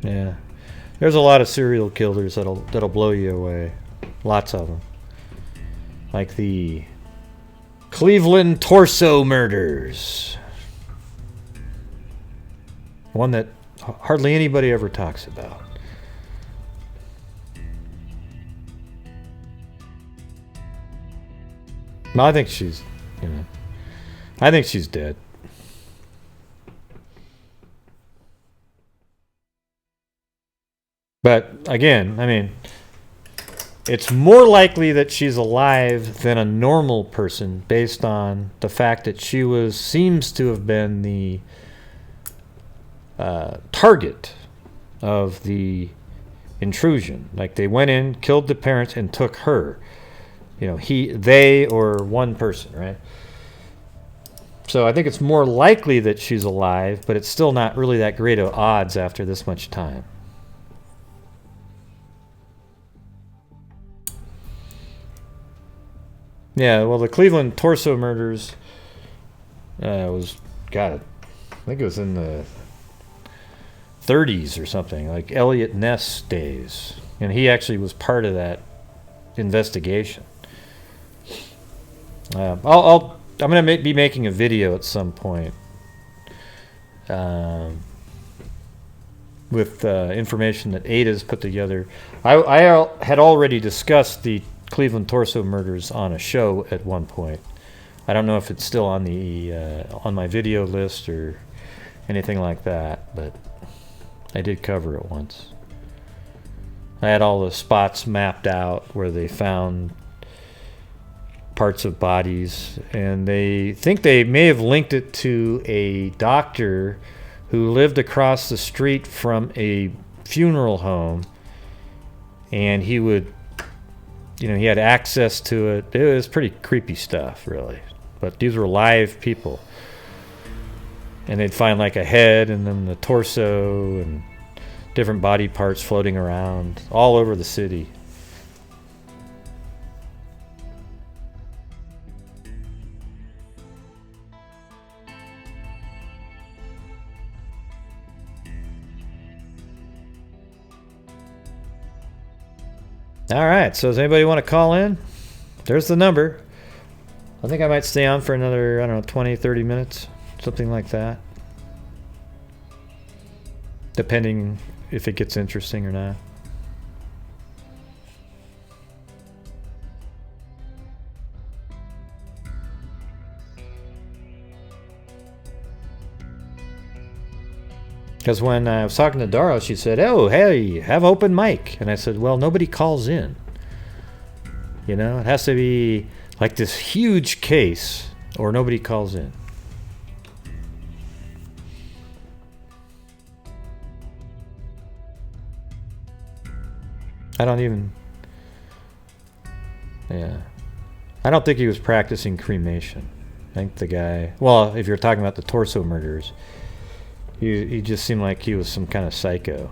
Yeah. There's a lot of serial killers that'll blow you away. Lots of them. Like the Cleveland torso murders. One that hardly anybody ever talks about. No, I think she's, I think she's dead. But again, I mean, it's more likely that she's alive than a normal person based on the fact that she seems to have been the target of the intrusion. Like they went in, killed the parents, and took her. They or one person, right? So I think it's more likely that she's alive, but it's still not really that great of odds after this much time. Yeah, well, the Cleveland torso murders I think it was in the 30s or something, like Elliot Ness days. And he actually was part of that investigation. I'm going to be making a video at some point with information that Ada's put together. I had already discussed the Cleveland torso murders on a show at one point. I don't know if it's still on the on my video list or anything like that, but I did cover it once. I had all the spots mapped out where they found parts of bodies, and they think they may have linked it to a doctor who lived across the street from a funeral home, and he would, he had access to it. It was pretty creepy stuff, really. But these were live people. And they'd find like a head and then the torso and different body parts floating around all over the city. All right, so does anybody want to call in? There's the number. I think I might stay on for another, 20, 30 minutes, something like that. Depending if it gets interesting or not. Because when I was talking to Dara, she said, "Oh, hey, have open mic." And I said, "Well, nobody calls in. It has to be like this huge case or nobody calls in." I don't think he was practicing cremation. I think the guy, well, if you're talking about the torso murders, he just seemed like he was some kind of psycho.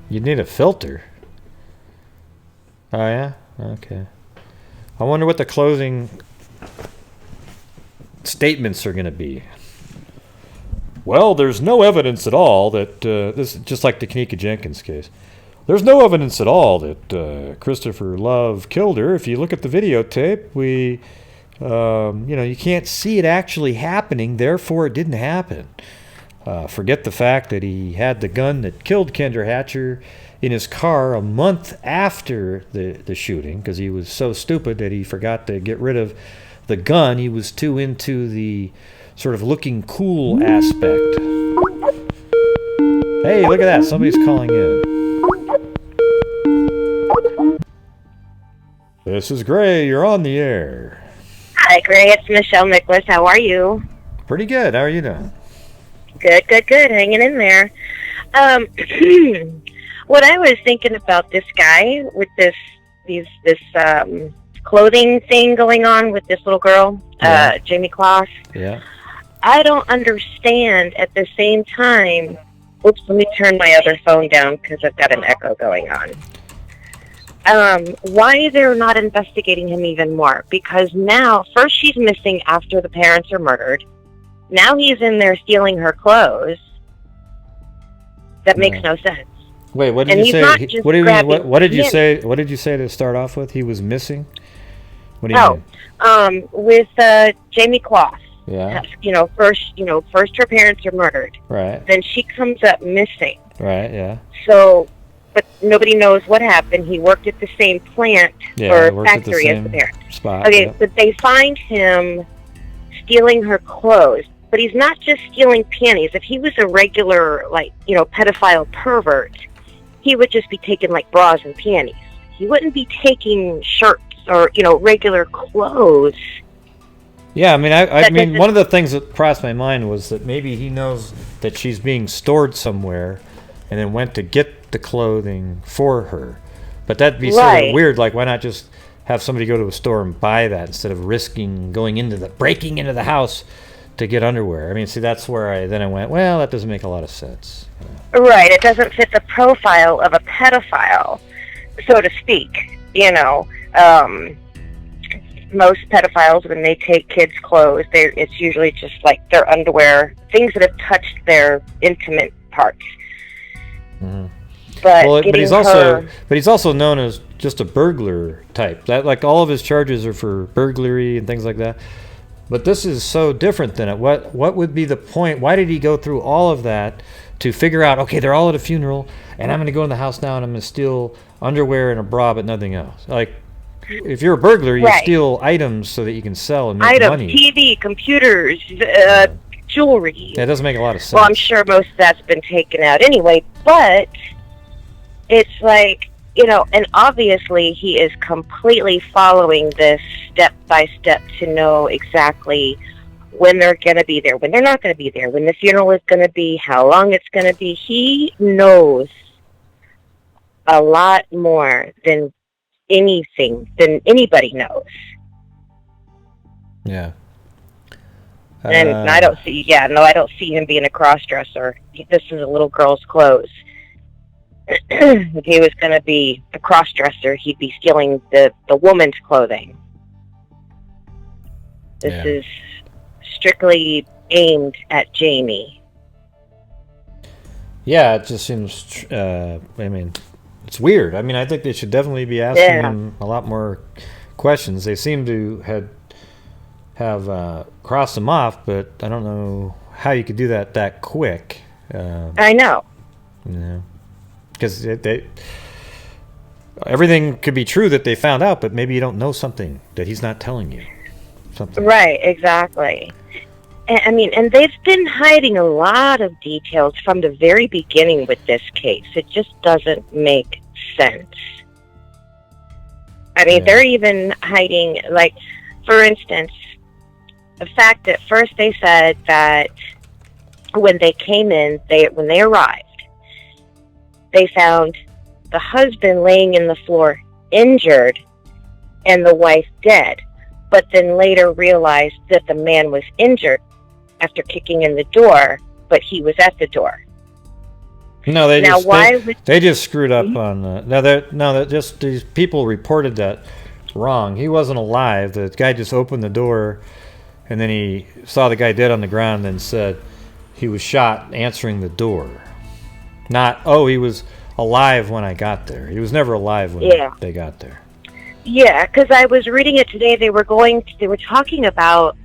You need a filter. Oh, yeah? Okay. I wonder what the closing statements are going to be. Well, there's no evidence at all that, this is just like the Kanika Jenkins case. There's no evidence at all that Christopher Love killed her. If you look at the videotape, you can't see it actually happening, therefore it didn't happen. Forget the fact that he had the gun that killed Kendra Hatcher in his car a month after the shooting, because he was so stupid that he forgot to get rid of the gun. He was too into the sort of looking cool aspect. Hey, look at that. Somebody's calling in. This is Gray. You're on the air. Hi, Gray. It's Michelle Nicholas. How are you? Pretty good. How are you doing? Good. Hanging in there. What I was thinking about this guy with this clothing thing going on with this little girl, Jamie Kloss. Yeah. I don't understand at the same time Oops, let me turn my other phone down because I've got an echo going on. Why they're not investigating him even more? Because now, first she's missing after the parents are murdered. Now he's in there stealing her clothes. That makes no sense. Wait, what did And you he's say? not just What do you mean? grabbing What did you candy. say? What did you say to start off with? He was missing. What do you mean? With Jamie Cloth. Yeah. First her parents are murdered. Right. Then she comes up missing. Right. Yeah. So, but nobody knows what happened. He worked at the same plant Yeah. or Worked at the factory as the same parents. spot. Okay, yeah. but they find him stealing her clothes. But he's not just stealing panties. If he was a regular, pedophile pervert, he would just be taking, bras and panties. He wouldn't be taking shirts or, regular clothes. Yeah, I mean, one of the things that crossed my mind was that maybe he knows that she's being stored somewhere and then went to get the clothing for her. But that'd be sort of weird. Like, why not just have somebody go to a store and buy that instead of risking breaking into the house to get underwear? I mean, see, that's where I went, well, that doesn't make a lot of sense. Right, it doesn't fit the profile of a pedophile, so to speak. Most pedophiles, when they take kids' clothes, it's usually just their underwear, things that have touched their intimate parts. Mm-hmm. But he's also known as just a burglar type. That all of his charges are for burglary and things like that. But this is so different than it. What would be the point? Why did he go through all of that to figure out, okay, they're all at a funeral, and I'm going to go in the house now and I'm going to steal underwear and a bra, but nothing else? If you're a burglar, you steal items so that you can sell and make money. TV, computers, jewelry. That doesn't make a lot of sense. Well, I'm sure most of that's been taken out anyway, but it's and obviously he is completely following this step by step to know exactly when they're going to be there, when they're not going to be there, when the funeral is going to be, how long it's going to be. He knows a lot more than anybody knows. Yeah. And I don't see him being a cross-dresser. This is a little girl's clothes. If he was going to be a cross-dresser, he'd be stealing the woman's clothing. This is strictly aimed at Jamie. Yeah, it just seems, it's weird. I mean, I think they should definitely be asking him a lot more questions. They seem to have crossed him off, but I don't know how you could do that quick. I know. Because everything could be true that they found out, but maybe you don't know something that he's not telling you. Something. Right, exactly. And they've been hiding a lot of details from the very beginning with this case. It just doesn't make sense. They're even hiding, for instance, the fact that first they said that when they came in, when they arrived, they found the husband laying in the floor injured and the wife dead, but then later realized that the man was injured after kicking in the door, but he was at the door. No, they just screwed up on. These people reported that wrong. He wasn't alive. The guy just opened the door, and then he saw the guy dead on the ground, and said he was shot answering the door. Not, he was alive when I got there. He was never alive when they got there. Yeah, because I was reading it today. They were talking about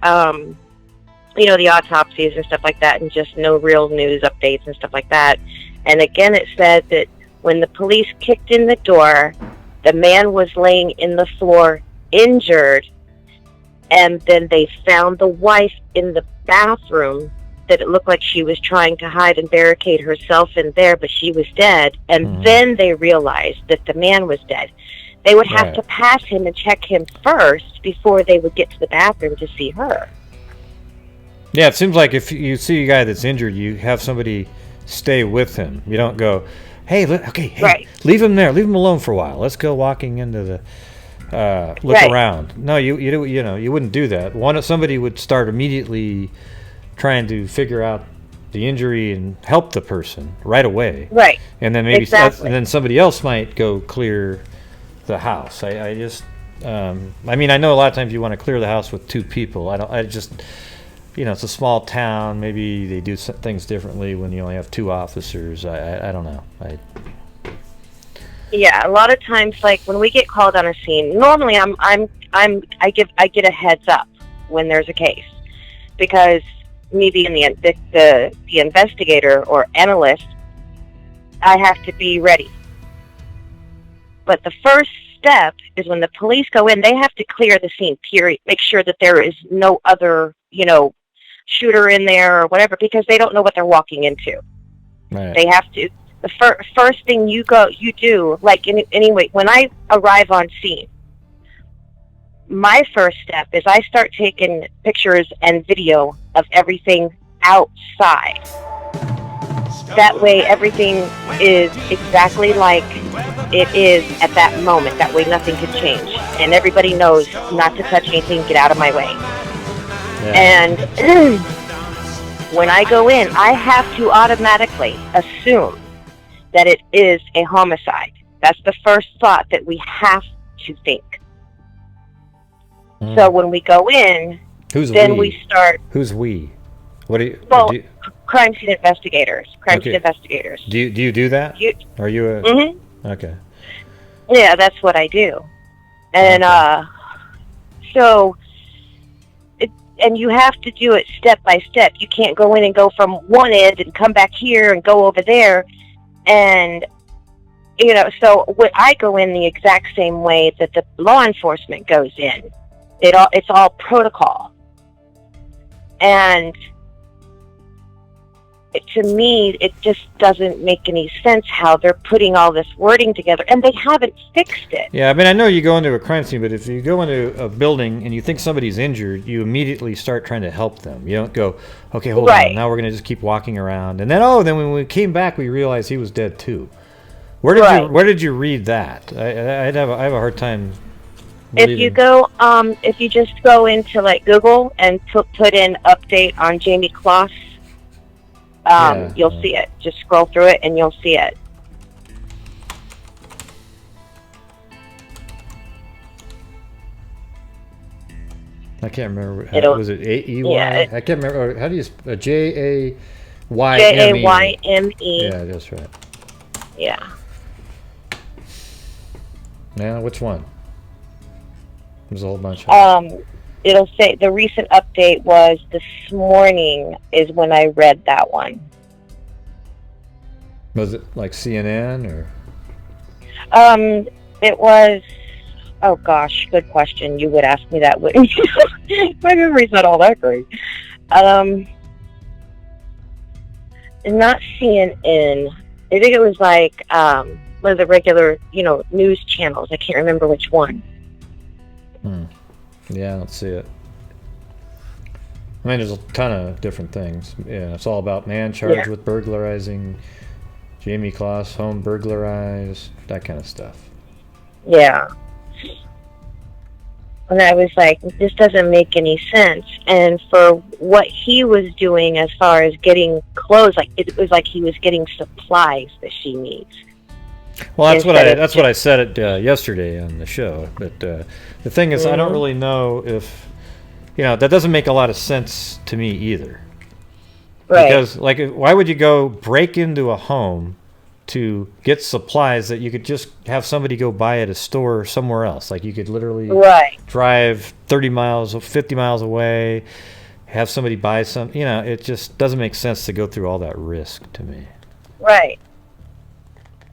the autopsies and stuff like that, and just no real news updates and stuff like that. And again, it said that when the police kicked in the door, the man was laying in the floor injured, and then they found the wife in the bathroom, that it looked like she was trying to hide and barricade herself in there, but she was dead. And then they realized that the man was dead. They would have to pass him and check him first before they would get to the bathroom to see her. Yeah, it seems like if you see a guy that's injured, you have somebody stay with him. You don't go, leave him there, leave him alone for a while. Let's go walking into the look around. No, you wouldn't do that. Somebody would start immediately trying to figure out the injury and help the person right away. Right. And then maybe Exactly. and then somebody else might go clear the house. I just I mean, I know a lot of times you want to clear the house with 2 people. I just, you know, it's a small town. Maybe they do things differently when you only have 2 officers. I don't know. Yeah, a lot of times, like when we get called on a scene, normally I get a heads up when there's a case, because me being the investigator or analyst, I have to be ready. But the first step is when the police go in, they have to clear the scene, period. Make sure that there is no other, shooter in there or whatever, because they don't know what they're walking into. Right. They have to. The first thing you do, like anyway, when I arrive on scene, my first step is I start taking pictures and video of everything outside. That way everything is exactly like it is at that moment. That way nothing can change. And everybody knows not to touch anything, get out of my way. Yeah. And when I go in, I have to automatically assume that it is a homicide. That's the first thought that we have to think. So when we go in, we start... Who's we? What do you... Well, crime scene investigators. Scene investigators. Do you do that? Are you a... Mm-hmm. Okay. Yeah, that's what I do. And, and you have to do it step by step. You can't go in and go from one end and come back here and go over there. And, so I go in the exact same way that the law enforcement goes in. It's all protocol. And to me, it just doesn't make any sense how they're putting all this wording together, and they haven't fixed it. Yeah, I mean, I know you go into a crime scene, but if you go into a building and you think somebody's injured, you immediately start trying to help them. You don't go, okay, hold on, now we're going to just keep walking around. And then, then when we came back, we realized he was dead too. Where did you read that? I have a hard time reading. If you go, if you just go into like Google and put in update on Jamie Kloss, you'll see it. Just scroll through it and you'll see it. I can't remember. Was it A-E-Y? Yeah, I can't remember. How do you spell J-A-Y-M-E? J-A-Y-M-E. Yeah, that's right. Yeah. Now, which one? There's a whole bunch of them. It'll say the recent update was this morning is when I read that one. Was it like CNN or? It was, oh gosh, good question. You would ask me that, wouldn't you? My memory's not all that great. Not CNN. I think it was like one of the regular, news channels. I can't remember which one. Yeah, I don't see it. I mean, there's a ton of different things. Yeah, it's all about man charged with burglarizing, Jamie Kloss, home burglarized, that kind of stuff. Yeah. And I was like, this doesn't make any sense. And for what he was doing as far as getting clothes, like it was like he was getting supplies that she needs. Well, that's what I said yesterday on the show. But the thing is, I don't really know if that doesn't make a lot of sense to me either. Right. Because why would you go break into a home to get supplies that you could just have somebody go buy at a store somewhere else? Like you could literally drive 30 miles, 50 miles away, have somebody buy some. It just doesn't make sense to go through all that risk to me. Right.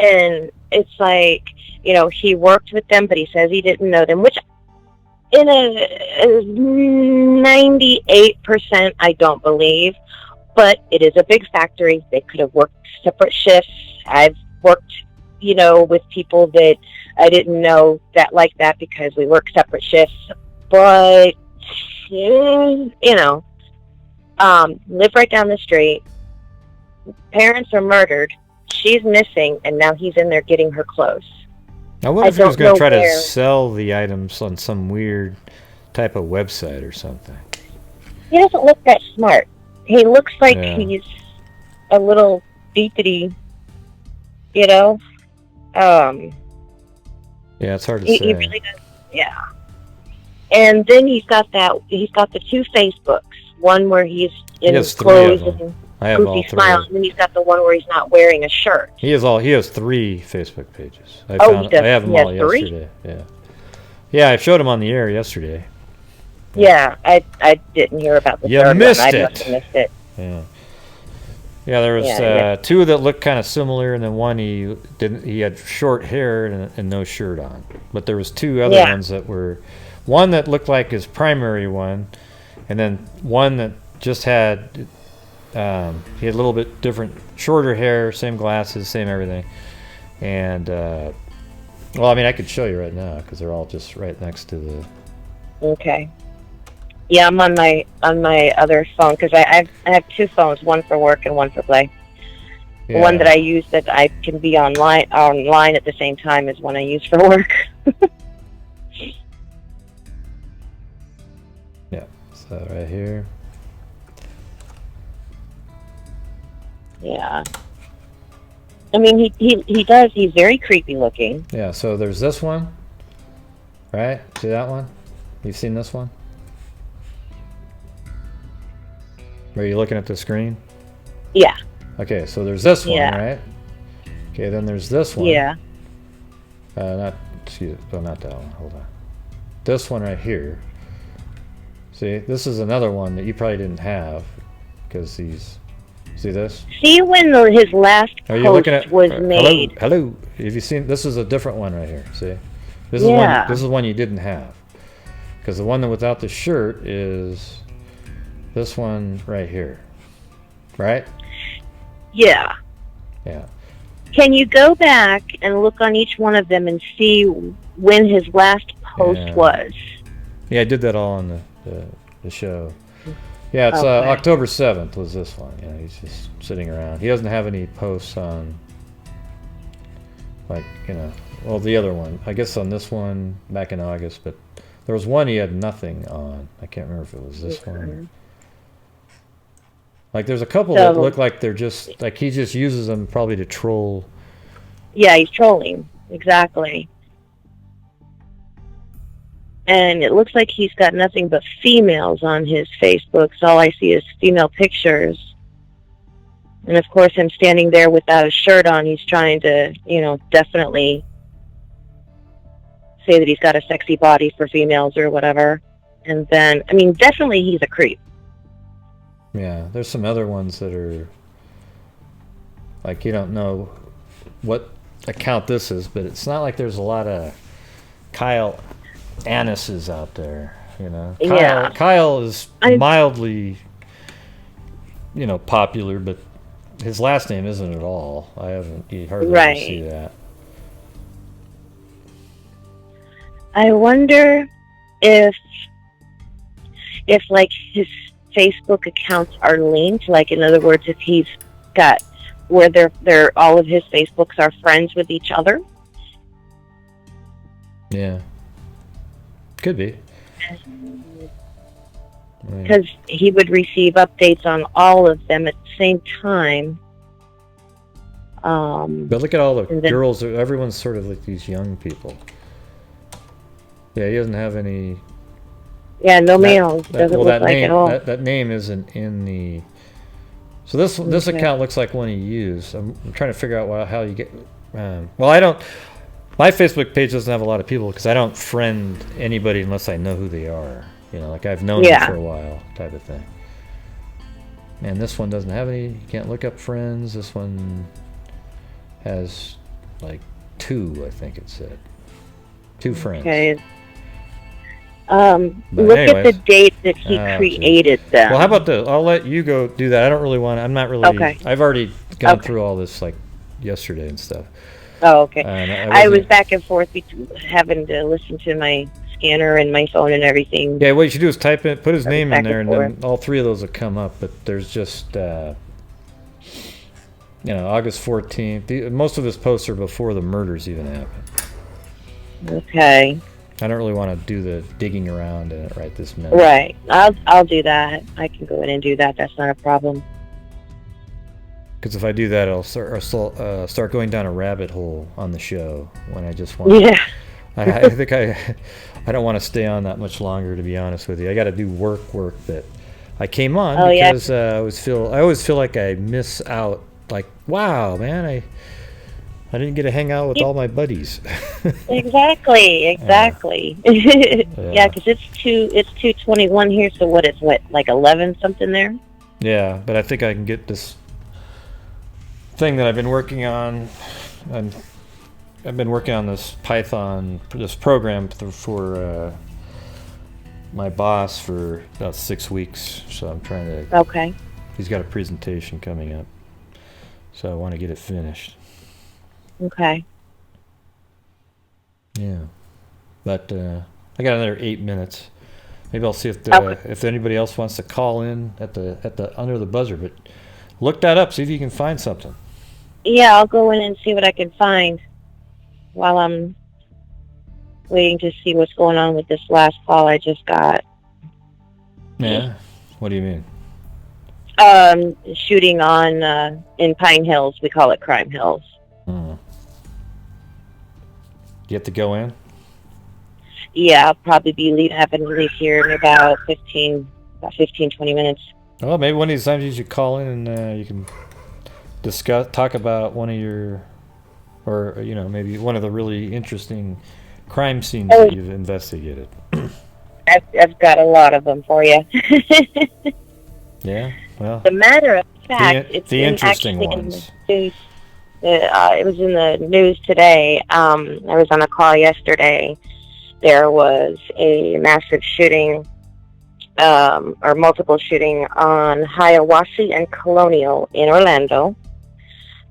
And it's like, he worked with them, but he says he didn't know them, which in a 98% I don't believe, but it is a big factory. They could have worked separate shifts. I've worked, with people that I didn't know that like that because we work separate shifts, but, live right down the street. Parents are murdered. She's missing, and now he's in there getting her clothes. I wonder if he was going to try to sell the items on some weird type of website or something. He doesn't look that smart. He looks like he's a little beepity, you know. Yeah, it's hard to He say. really does. Yeah. And then he's got the two Facebooks. One where he's in has 3 clothes of them. and I have all goofy 3. smile, and then he's got the one where he's not wearing a shirt. He has 3 Facebook pages. He does. I have them He all has 3? yesterday. Yeah. Yeah, I showed him on the air yesterday. Yeah, I didn't hear about the You third missed one. I it. must have missed it. Yeah. Yeah, there was 2 that looked kind of similar, and then one he didn't. He had short hair and no shirt on. But there was 2 other ones that were, one that looked like his primary one, and then one that just had he had a little bit different, shorter hair, same glasses, same everything. And well, I mean, I could show you right now because they're all just right next to the. Okay. Yeah, I'm on my other phone because I have 2 phones, one for work and one for play. The one that I use that I can be online at the same time is one I use for work. Yeah, so right here. Yeah. I mean, he does. He's very creepy looking. Yeah, so there's this one, right? See that one? You've seen this one? Are you looking at the screen? Yeah. Okay, so there's this one, right? Okay, then there's this one. Yeah. Not that one. Hold on. This one right here. See, this is another one that you probably didn't have because he's. See this? See when his last post was made. Hello. Have you seen? This is a different one right here. See, this is one you didn't have because the one that without the shirt is this one right here, right? Yeah. Yeah. Can you go back and look on each one of them and see when his last post was? Yeah, I did that all on the show. Yeah, it's October 7th was this one. Yeah, he's just sitting around. He doesn't have any posts on, like, well, the other one. I guess on this one back in August, but there was one he had nothing on. I can't remember if it was this one. Like, there's a couple that look like they're just, like, he just uses them probably to troll. Yeah, he's trolling. Exactly. And it looks like he's got nothing but females on his Facebook, so all I see is female pictures. And of course, him standing there without a shirt on, he's trying to, definitely say that he's got a sexy body for females or whatever. And then, I mean, definitely he's a creep. Yeah, there's some other ones that are, like, you don't know what account this is, but it's not like there's a lot of Kyle Annises out there, Kyle is mildly, popular, but his last name isn't at all. I haven't hardly ever see that. I wonder if like his Facebook accounts are linked, like in other words, if he's got where they're all of his Facebooks are friends with each other. Yeah. Could be. Because he would receive updates on all of them at the same time. But look at all the girls. Everyone's sort of like these young people. Yeah, he doesn't have any. Yeah, no males. Doesn't look like name, at all. That name isn't in the. So this account looks like one he used. I'm trying to figure out how you get. Well, I don't. My Facebook page doesn't have a lot of people because I don't friend anybody unless I know who they are. Like I've known them for a while, type of thing. And this one doesn't have any. You can't look up friends. This one has like 2, I think it said. 2 friends. Okay. Look at the date that he created them. Well, how about this? I'll let you go do that. I don't really want. I'm not really. Okay. I've already gone through all this like yesterday and stuff. Oh, okay. I was back and forth between having to listen to my scanner and my phone and everything. Yeah, what you should do is type in, put his name in there, and then all 3 of those will come up. But there's just, August 14th. Most of his posts are before the murders even happened. Okay. I don't really want to do the digging around in it right this minute. Right. I'll do that. I can go in and do that. That's not a problem. Because if I do that, I'll start going down a rabbit hole on the show when I just want. Yeah. I think I don't want to stay on that much longer, to be honest with you. I got to do work that I came on because I always feel like I miss out. Like, wow, man, I didn't get to hang out with all my buddies. Exactly. Yeah, because it's 2:21 here. So what? It's like 11 something there. Yeah, but I think I can get this thing that I've been working on. I've been working on this this program for my boss for about 6 weeks. So I'm trying to. Okay. He's got a presentation coming up, so I want to get it finished. Okay. Yeah, but I got another 8 minutes. Maybe I'll see if anybody else wants to call in at the under the buzzer. But look that up. See if you can find something. Yeah, I'll go in and see what I can find while I'm waiting to see what's going on with this last call I just got. Yeah. What do you mean? Shooting on in Pine Hills. We call it Crime Hills. Do you have to go in? Yeah, I'll probably be having to leave here in about 15, 20 minutes. Well, maybe one of these times you should call in and you can talk about one of your, or maybe one of the really interesting crime scenes that you've investigated. I've got a lot of them for you. Yeah, well. As a matter of fact, it's the interesting ones. It was in the news today. I was on a call yesterday. There was a massive shooting, or multiple shooting on Hiawassee and Colonial in Orlando.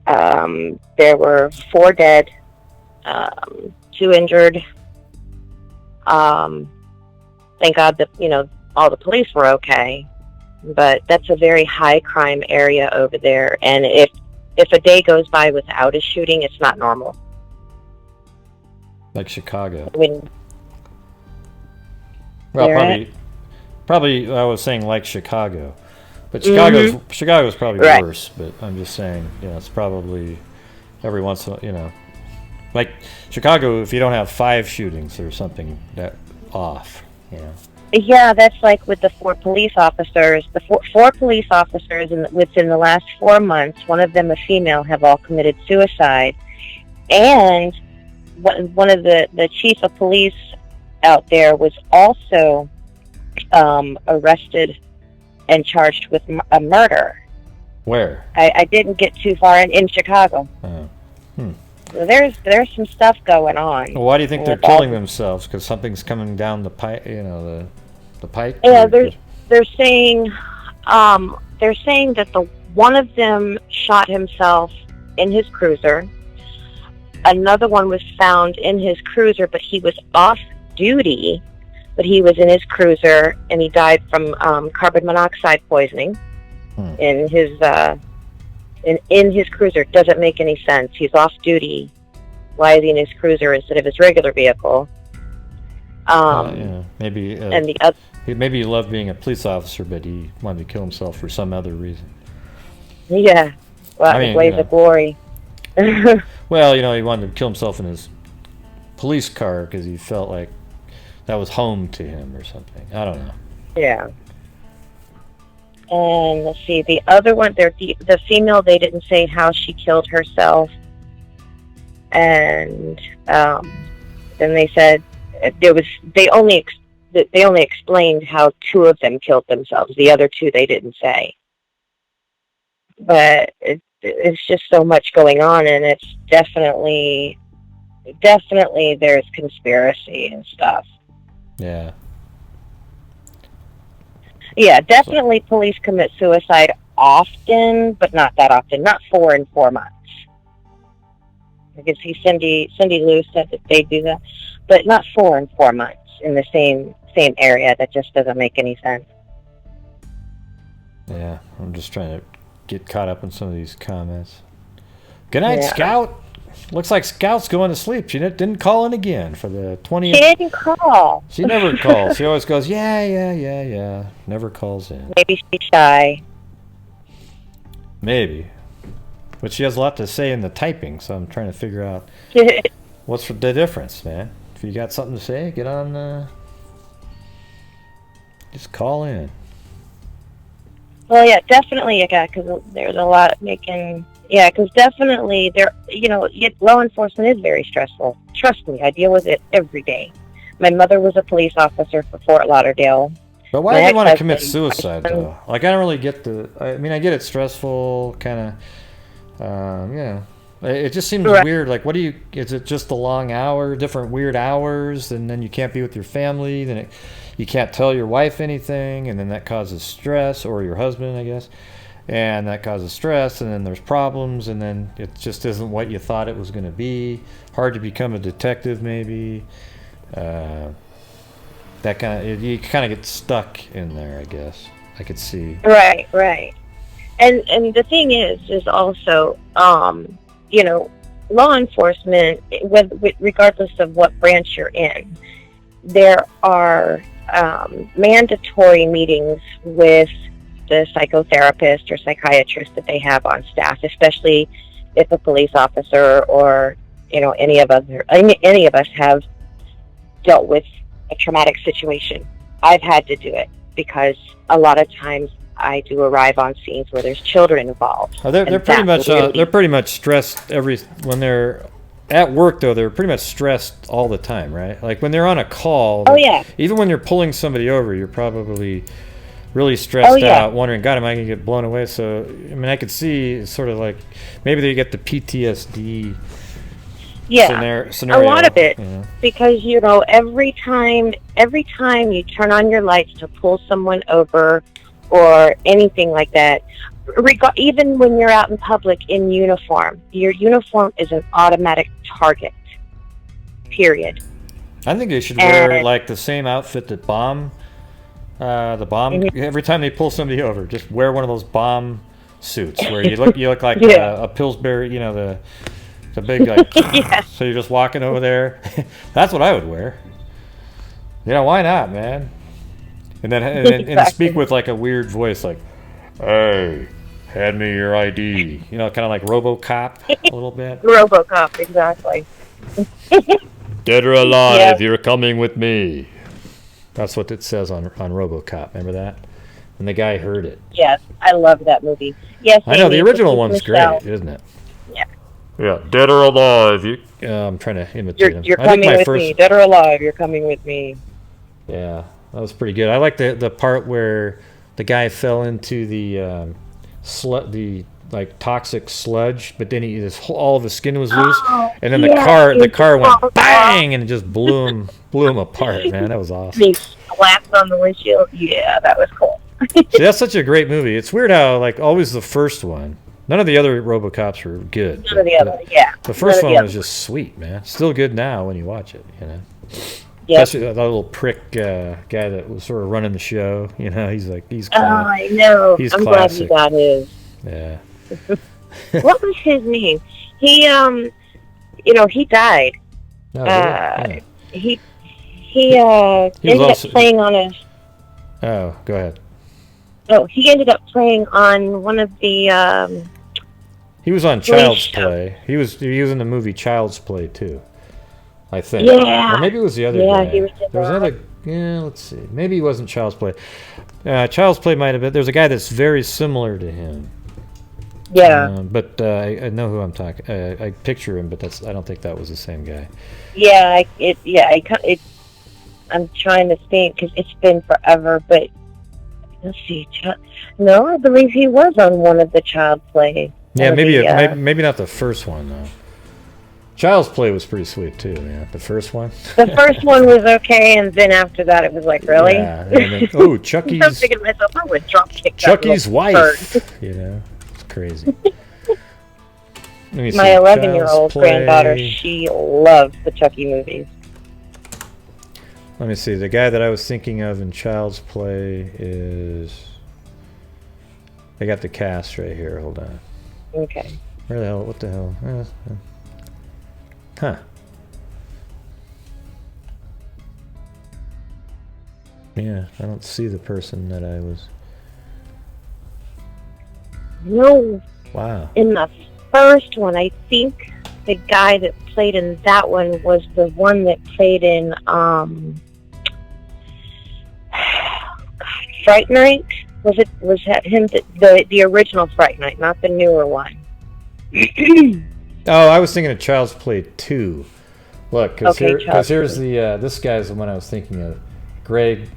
There were 4 dead, 2 injured. Thank God that, all the police were okay. But that's a very high crime area over there. And if a day goes by without a shooting, it's not normal. Like Chicago. Well, probably I was saying like Chicago. But Chicago's probably worse, but I'm just saying, it's probably every once in a, like Chicago, if you don't have 5 shootings, there's something that off, Yeah, that's like with the 4 police officers. The four police officers within the last 4 months, one of them a female, have all committed suicide. And one of the chief of police out there was also arrested and charged with a murder. Where? I didn't get too far in Chicago. Oh. So there's some stuff going on. Well, why do you think they're killing themselves? Because something's coming down the pipe, the pike? Yeah, they're saying that one of them shot himself in his cruiser. Another one was found in his cruiser, but he was off duty. But he was in his cruiser, and he died from carbon monoxide poisoning in his in his cruiser. Doesn't make any sense. He's off duty. Why is he in his cruiser instead of his regular vehicle? Maybe. And the other. Maybe he loved being a police officer, but he wanted to kill himself for some other reason. Yeah, well, blaze of glory. Well, he wanted to kill himself in his police car because he felt like that was home to him or something. I don't know. Yeah. And let's see, the other one, the female, they didn't say how she killed herself. And then they said they only explained how 2 of them killed themselves. The other 2 they didn't say. But it's just so much going on, and it's definitely there's conspiracy and stuff. Yeah. Yeah, definitely police commit suicide often, but not that often. Not 4 in 4 months. I can see Cindy Lou said that they do that, but not 4 in 4 months in the same area. That just doesn't make any sense. Yeah, I'm just trying to get caught up in some of these comments. Good night, Scout. Looks like Scout's going to sleep. She didn't call in again for the 20th. She didn't call. She never calls. She always goes, yeah. Never calls in. Maybe she's shy. Maybe. But she has a lot to say in the typing, so I'm trying to figure out what's the difference, man. If you got something to say, get on. Just call in. Well, yeah, definitely, yeah, because there's a lot making. Yeah, because definitely there, law enforcement is very stressful. Trust me, I deal with it every day. My mother was a police officer for Fort Lauderdale. But why do you want to commit suicide, though? Like, I don't really get the... I mean, I get it's stressful, kind of... yeah. It just seems weird. Like, what do you... Is it just the long hour, different weird hours, and then you can't be with your family, then you can't tell your wife anything, and then that causes stress, or your husband, I guess. And that causes stress, and then there's problems, and then it just isn't what you thought it was going to be. Hard to become a detective, maybe. That kind of, you kind of get stuck in there, I guess. I could see. Right. And the thing is also, law enforcement, regardless of what branch you're in, there are mandatory meetings with the psychotherapist or psychiatrist that they have on staff, especially if a police officer or any of us have dealt with a traumatic situation. I've had to do it because a lot of times I do arrive on scenes where there's children involved. Oh, they're pretty much stressed when they're at work, though. They're pretty much stressed all the time, right? Like when they're on a call. Oh yeah. Even when you're pulling somebody over, you're probably really stressed out, wondering, God, am I going to get blown away? So, I mean, I could see it's sort of like maybe they get the PTSD scenario. A lot of it, because every time you turn on your lights to pull someone over or anything like that, even when you're out in public in uniform, your uniform is an automatic target. Period. I think they should wear like the same outfit that every time they pull somebody over, just wear one of those bomb suits where you look like a Pillsbury, the big so you're just walking over there. That's what I would wear. Why not, man? And then speak with like a weird voice, like, "Hey, hand me your ID." Kind of like RoboCop a little bit. RoboCop, exactly. Dead or alive, you're coming with me. That's what it says on RoboCop. Remember that? And the guy heard it. Yes, I love that movie. Yes, I know the original one's great, isn't it? Yeah. Yeah, dead or alive. I'm trying to imitate him. You're coming with me. Dead or alive, you're coming with me. Yeah, that was pretty good. I like the part where the guy fell into the toxic sludge, but then all of his skin was loose, and then the car went bang, and it just blew him apart. Man, that was awesome. He slapped on the windshield. Yeah, that was cool. See, that's such a great movie. It's weird how always the first one. None of the other RoboCops were good. None of the other, yeah. The first one was just sweet, man. Still good now when you watch it, Yep. Especially that little prick guy that was sort of running the show. He's Oh, I know. I'm glad he got his. Yeah. What was his name? He, he died. Oh, he ended up playing on a. Oh, go ahead. Oh, he ended up playing on one of the. He was on Child's Play. He was in the movie Child's Play too, I think. Yeah. Or maybe it was the other guy. He was there was another. Yeah, let's see. Maybe he wasn't Child's Play. Child's Play might have been. There's a guy that's very similar to him. Yeah. But I know who I'm talking. I picture him, but I don't think that was the same guy. Yeah. I'm trying to think because it's been forever, but let's see. No, I believe he was on one of the Child Play. Yeah, maybe not the first one though. Child's Play was pretty sweet too. Yeah, the first one. The first one was okay, and then after that, it was like, really? Yeah. Then, Chucky's. I'm thinking to myself, I would drop kick Chucky's wife. It's crazy. My 11-year-old granddaughter, she loves the Chucky movies. Let me see. The guy that I was thinking of in Child's Play is. I got the cast right here. Hold on. Okay. Where the hell? What the hell? Huh. Yeah, I don't see the person that I was. No. Wow. In the first one. I think the guy that played in that one was the one that played in Fright Night. Was that him? The original Fright Night, not the newer one. Oh, I was thinking of Child's Play 2. Look, because here's the this guy's the one I was thinking of. Greg,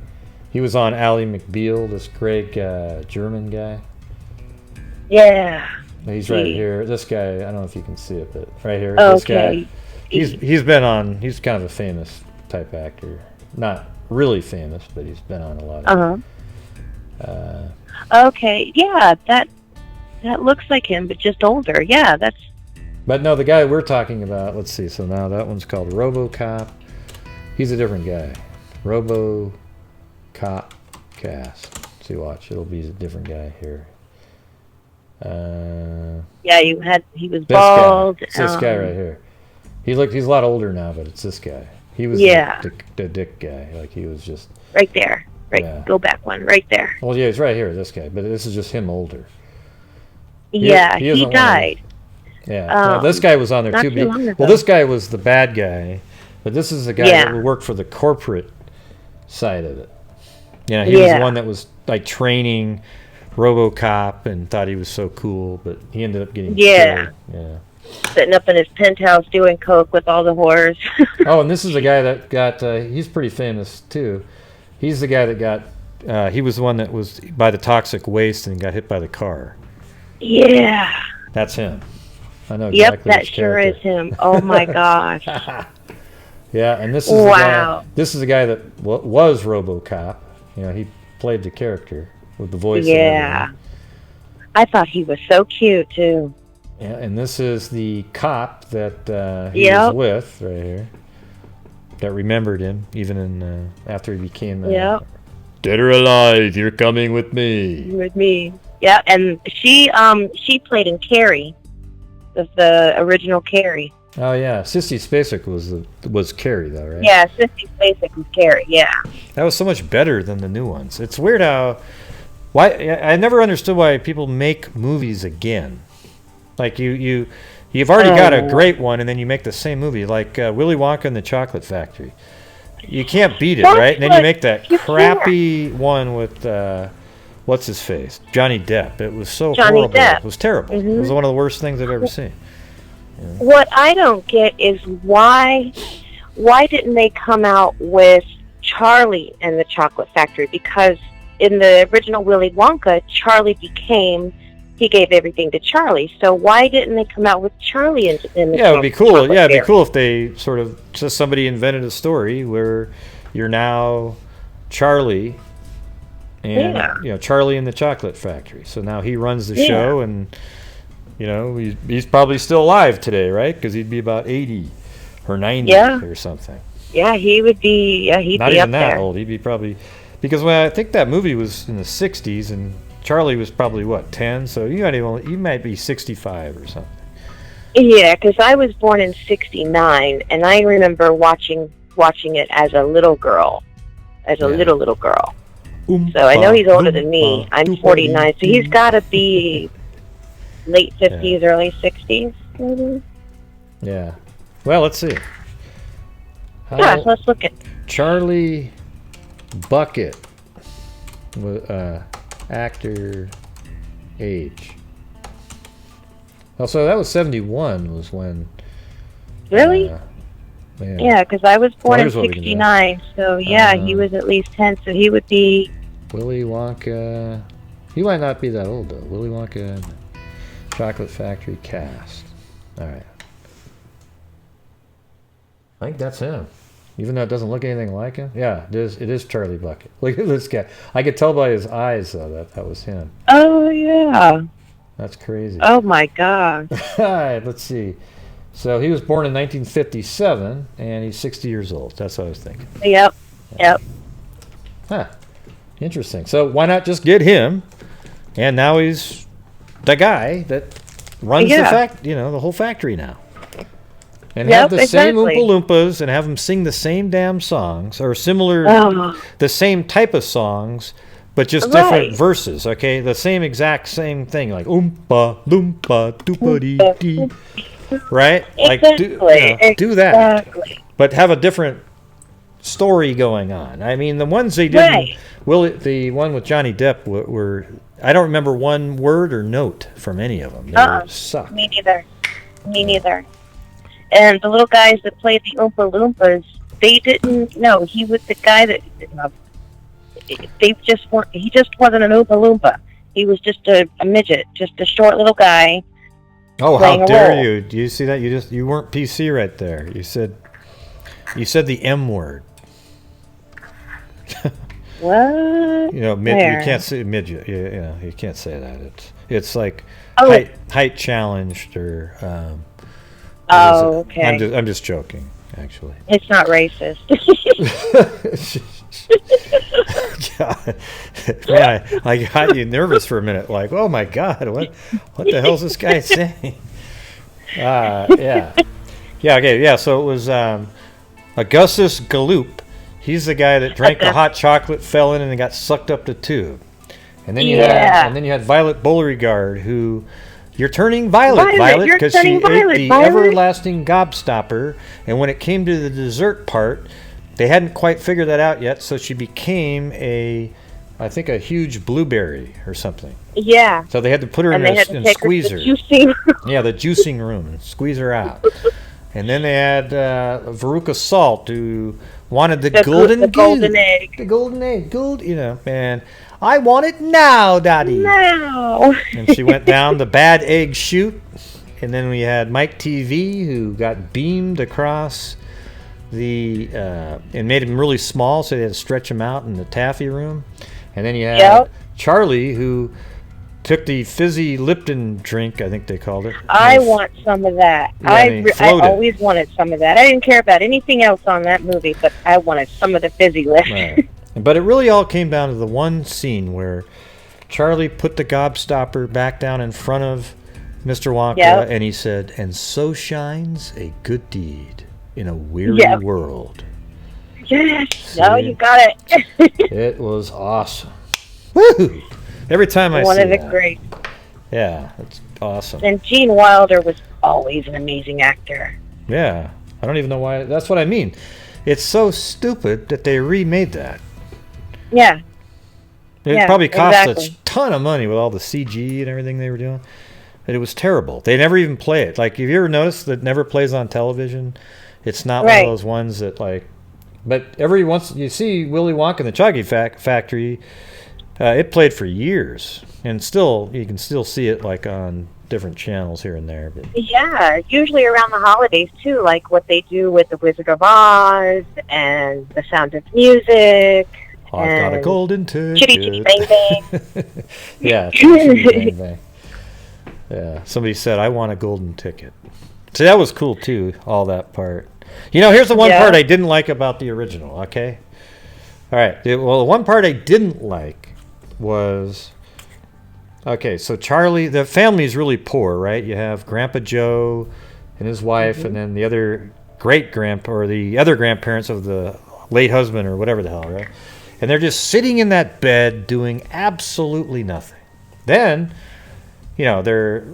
he was on Ally McBeal. This Greg German guy. Yeah. He's right here. This guy, I don't know if you can see it, but right here. This guy, he's been on. He's kind of a famous type actor. Not really famous, but he's been on a lot of. Okay, yeah, that looks like him, but just older. Yeah, that's. But no, the guy we're talking about. Let's see. So now that one's called RoboCop. He's a different guy. RoboCop cast. See, watch. It'll be a different guy here. Yeah, he was bald. It's this guy right here. He's a lot older now, but it's this guy. He was the dick guy. Like he was just right there. Right, yeah. Go back one, right there. Well, yeah, he's right here, this guy. But this is just him older. Yeah, he died. Yeah, this guy was on there too. Well, this guy was the bad guy, but this is the guy that would work for the corporate side of it. Yeah, he was the one that was like training RoboCop and thought he was so cool, but he ended up getting killed. Yeah. Sitting up in his penthouse doing coke with all the whores. Oh, and this is the guy that got. He's pretty famous too. He's the guy that got. He was the one that was by the toxic waste and got hit by the car. Yeah. That's him. I know exactly. Yep, that sure is him. Oh my gosh. Yeah, and this is the guy. This is the guy that was RoboCop. You know, he played the character with the voice. Yeah. I thought he was so cute too. Yeah, and this is the cop that he was with right here. That remembered him even in after he became dead or alive. You're coming with me. With me. Yeah, and she played in Carrie, the original Carrie. Oh yeah, Sissy Spacek was Carrie though, right? Yeah, Sissy Spacek was Carrie. Yeah. That was so much better than the new ones. It's weird how I never understood why people make movies again. Like you've already got a great one, and then you make the same movie, like Willy Wonka and the Chocolate Factory. You can't beat it, right? And then you make that crappy one with what's his face, Johnny Depp. It was so horrible. It was terrible. Mm-hmm. It was one of the worst things I've ever seen. Yeah. What I don't get is why didn't they come out with Charlie and the Chocolate Factory? Because in the original Willy Wonka, Charlie he gave everything to Charlie. So why didn't they come out with Charlie in the Yeah, it would be cool. Yeah, it'd be cool if they sort of just somebody invented a story where you're now Charlie and Charlie in the Chocolate Factory. So now he runs the show, and he's probably still alive today, right? Because he'd be about 80 or 90 or something. Yeah, he would be. Yeah, he'd not be even up that there. old. He'd be probably because I think that movie was in the 60s and Charlie was probably 10, so you might be 65 or something. Yeah, because I was born in '69, and I remember watching it as a little girl, little girl. So I know he's older than me. I'm 49, so he's got to be late 50s, early 60s, maybe. Yeah. Well, let's see. Let's look at Charlie Bucket. Actor age. Oh, so that was 71 was when. Really? Yeah, because I was born in '69, so he was at least 10, so he would be. Willy Wonka. He might not be that old though. Willy Wonka and Chocolate Factory cast. All right. I think that's him. Even though it doesn't look anything like him. Yeah, it is Charlie Bucket. Look at this guy. I could tell by his eyes, though, that was him. Oh, yeah. That's crazy. Oh, my gosh. All right, let's see. So he was born in 1957, and he's 60 years old. That's what I was thinking. Yep. Huh. Interesting. So why not just get him, and now he's the guy that runs the whole factory now. And have the same Oompa Loompas and have them sing the same damn songs or similar, the same type of songs, but just different verses, okay? The same exact same thing, like oompa loompa doopa dee dee, right? Like do that, but have a different story going on. I mean, the ones they didn't, the one with Johnny Depp were I don't remember one word or note from any of them. They sucked. Me neither. And the little guys that played the Oompa Loompas, they didn't know he was the guy that. He just wasn't an Oompa Loompa. He was just a midget, just a short little guy. Oh, how dare you! Do you see that? You weren't PC right there. You said the M word. What? You can't say midget. You can't say that. It's like height challenged or. Okay. I'm just joking. Actually, it's not racist. God. Man, I got you nervous for a minute. Like, oh my God, what the hell's this guy saying? So it was Augustus Galloop. He's the guy that drank the hot chocolate, fell in, and got sucked up the tube. And then you had Violet Beauregard, who you're turning violet because she ate the everlasting gobstopper. And when it came to the dessert part, they hadn't quite figured that out yet, so she became a huge blueberry or something. Yeah. So they had to put her in a squeezer. The juicing room, and squeeze her out. And then they had Veruca Salt, who wanted the golden egg. The golden egg. Man, I want it now, Daddy. Now. And she went down the bad egg chute. And then we had Mike TV, who got beamed across and made him really small, so they had to stretch him out in the taffy room. And then you had Charlie, who took the fizzy Lipton drink, I think they called it. I want some of that. I always wanted some of that. I didn't care about anything else on that movie, but I wanted some of the fizzy Lipton. Right. But it really all came down to the one scene where Charlie put the gobstopper back down in front of Mr. Wonka, and he said, "And so shines a good deed in a weary world." Yes. See? No, you got it. It was awesome. Woo! Every time I see that. One of the great. Yeah, it's awesome. And Gene Wilder was always an amazing actor. Yeah. I don't even know why. That's what I mean. It's so stupid that they remade that. Yeah. It probably cost a ton of money with all the CG and everything they were doing. But it was terrible. They never even play it. Like, have you ever noticed that it never plays on television? It's not one of those ones that, like... But every once... You see Willy Wonka and the Chocolate Factory... it played for years, and still you can still see it like on different channels here and there. But. Yeah, usually around the holidays too, like what they do with The Wizard of Oz and The Sound of Music. I've got a golden ticket. Chitty Chitty Bang Bang. Yeah, Chitty Chitty Bang Bang. Yeah, somebody said I want a golden ticket. So that was cool too. All that part. Here's the one part I didn't like about the original. Okay. All right. Well, the one part I didn't like was so Charlie, the family is really poor, right? You have Grandpa Joe and his wife, and then the other great-grandpa or the other grandparents of the late husband or whatever the hell, right? And they're just sitting in that bed doing absolutely nothing. Then, they're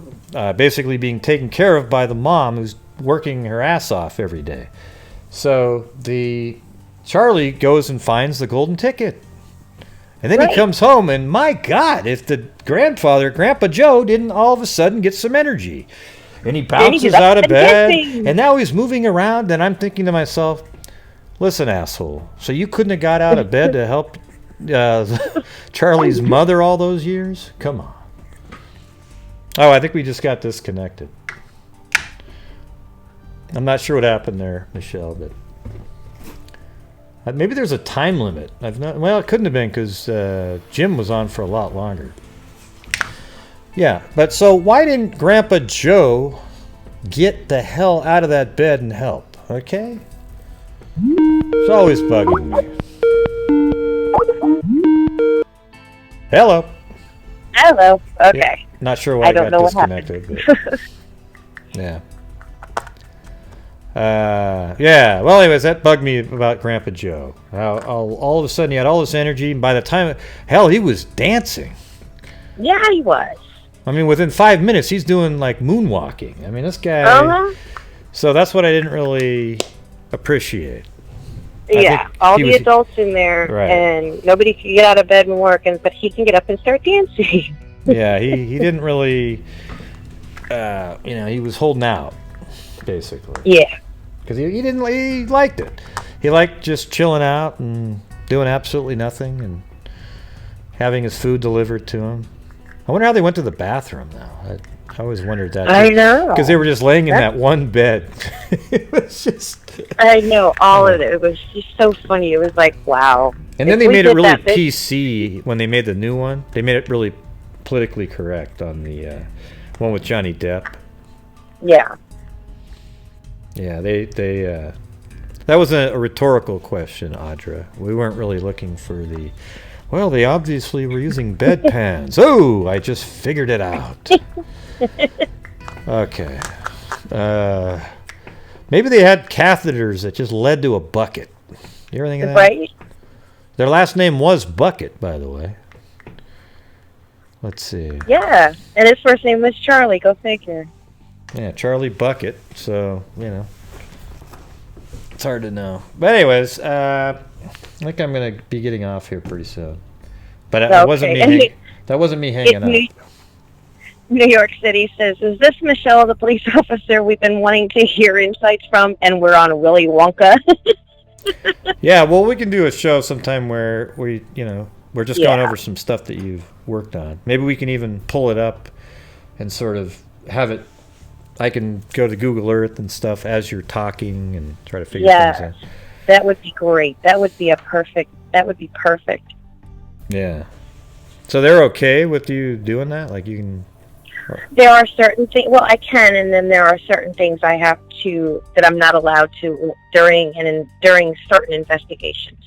basically being taken care of by the mom who's working her ass off every day. So Charlie goes and finds the golden ticket. And then he comes home, and my God, if the Grandpa Joe, didn't all of a sudden get some energy. And he bounces out of bed, and now he's moving around, and I'm thinking to myself, listen, asshole, so you couldn't have got out of bed to help Charlie's mother all those years? Come on. Oh, I think we just got disconnected. I'm not sure what happened there, Michelle, but... Maybe there's a time limit. It couldn't have been because Jim was on for a lot longer. Yeah, but so why didn't Grandpa Joe get the hell out of that bed and help? Okay? It's always bugging me. Hello. Hello. Okay. Yeah, not sure why I got disconnected. But, yeah. Yeah. Well, anyways, that bugged me about Grandpa Joe. How all of a sudden he had all this energy, and by the time, hell, he was dancing. Yeah, he was. I mean, within 5 minutes, he's doing like moonwalking. I mean, this guy. Uh-huh. So that's what I didn't really appreciate. Yeah, all the adults in there, Right. and nobody can get out of bed and work, but he can get up and start dancing. Yeah, he didn't really, he was holding out, basically. Yeah. Because he liked it. He liked just chilling out and doing absolutely nothing and having his food delivered to him. I wonder how they went to the bathroom now. I always wondered that. I know. Because they were just laying in that one bed. It was just... I know, all of it. It was just so funny. It was like, wow. And then they made it really PC when they made the new one. They made it really politically correct on the one with Johnny Depp. Yeah. Yeah, they that was a rhetorical question, Audra. We weren't really looking for the... Well, they obviously were using bedpans. Oh, I just figured it out. Okay. Maybe they had catheters that just led to a bucket. You ever think of that? Right. Their last name was Bucket, by the way. Let's see. Yeah, and his first name was Charlie. Go figure. Yeah, Charlie Bucket. So, it's hard to know. But anyways, I think I'm going to be getting off here pretty soon. But that wasn't me. That wasn't me hanging out. New York City says, "Is this Michelle, the police officer we've been wanting to hear insights from?" And we're on Willy Wonka. Yeah, well, we can do a show sometime where we're just going over some stuff that you've worked on. Maybe we can even pull it up and sort of have it. I can go to Google Earth and stuff as you're talking and try to figure things out. That would be great. That would be perfect. Yeah. So they're okay with you doing that? Like you can... There are certain things, well, I can, and then there are certain things I have to, that I'm not allowed to during certain investigations.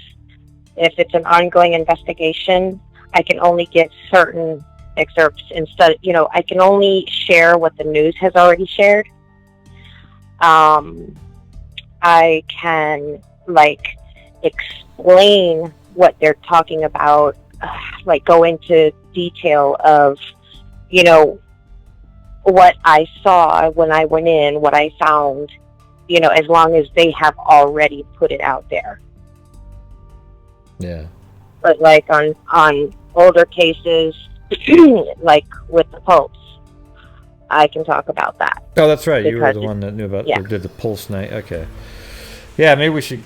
If it's an ongoing investigation, I can only get certain excerpts instead, I can only share what the news has already shared. I can, explain what they're talking about, go into detail of, what I saw when I went in, what I found, as long as they have already put it out there. Yeah. But on older cases, like with the Popes, I can talk about that. Oh, that's right. You were the one that knew about or did the Pulse night. Okay. Yeah, maybe we could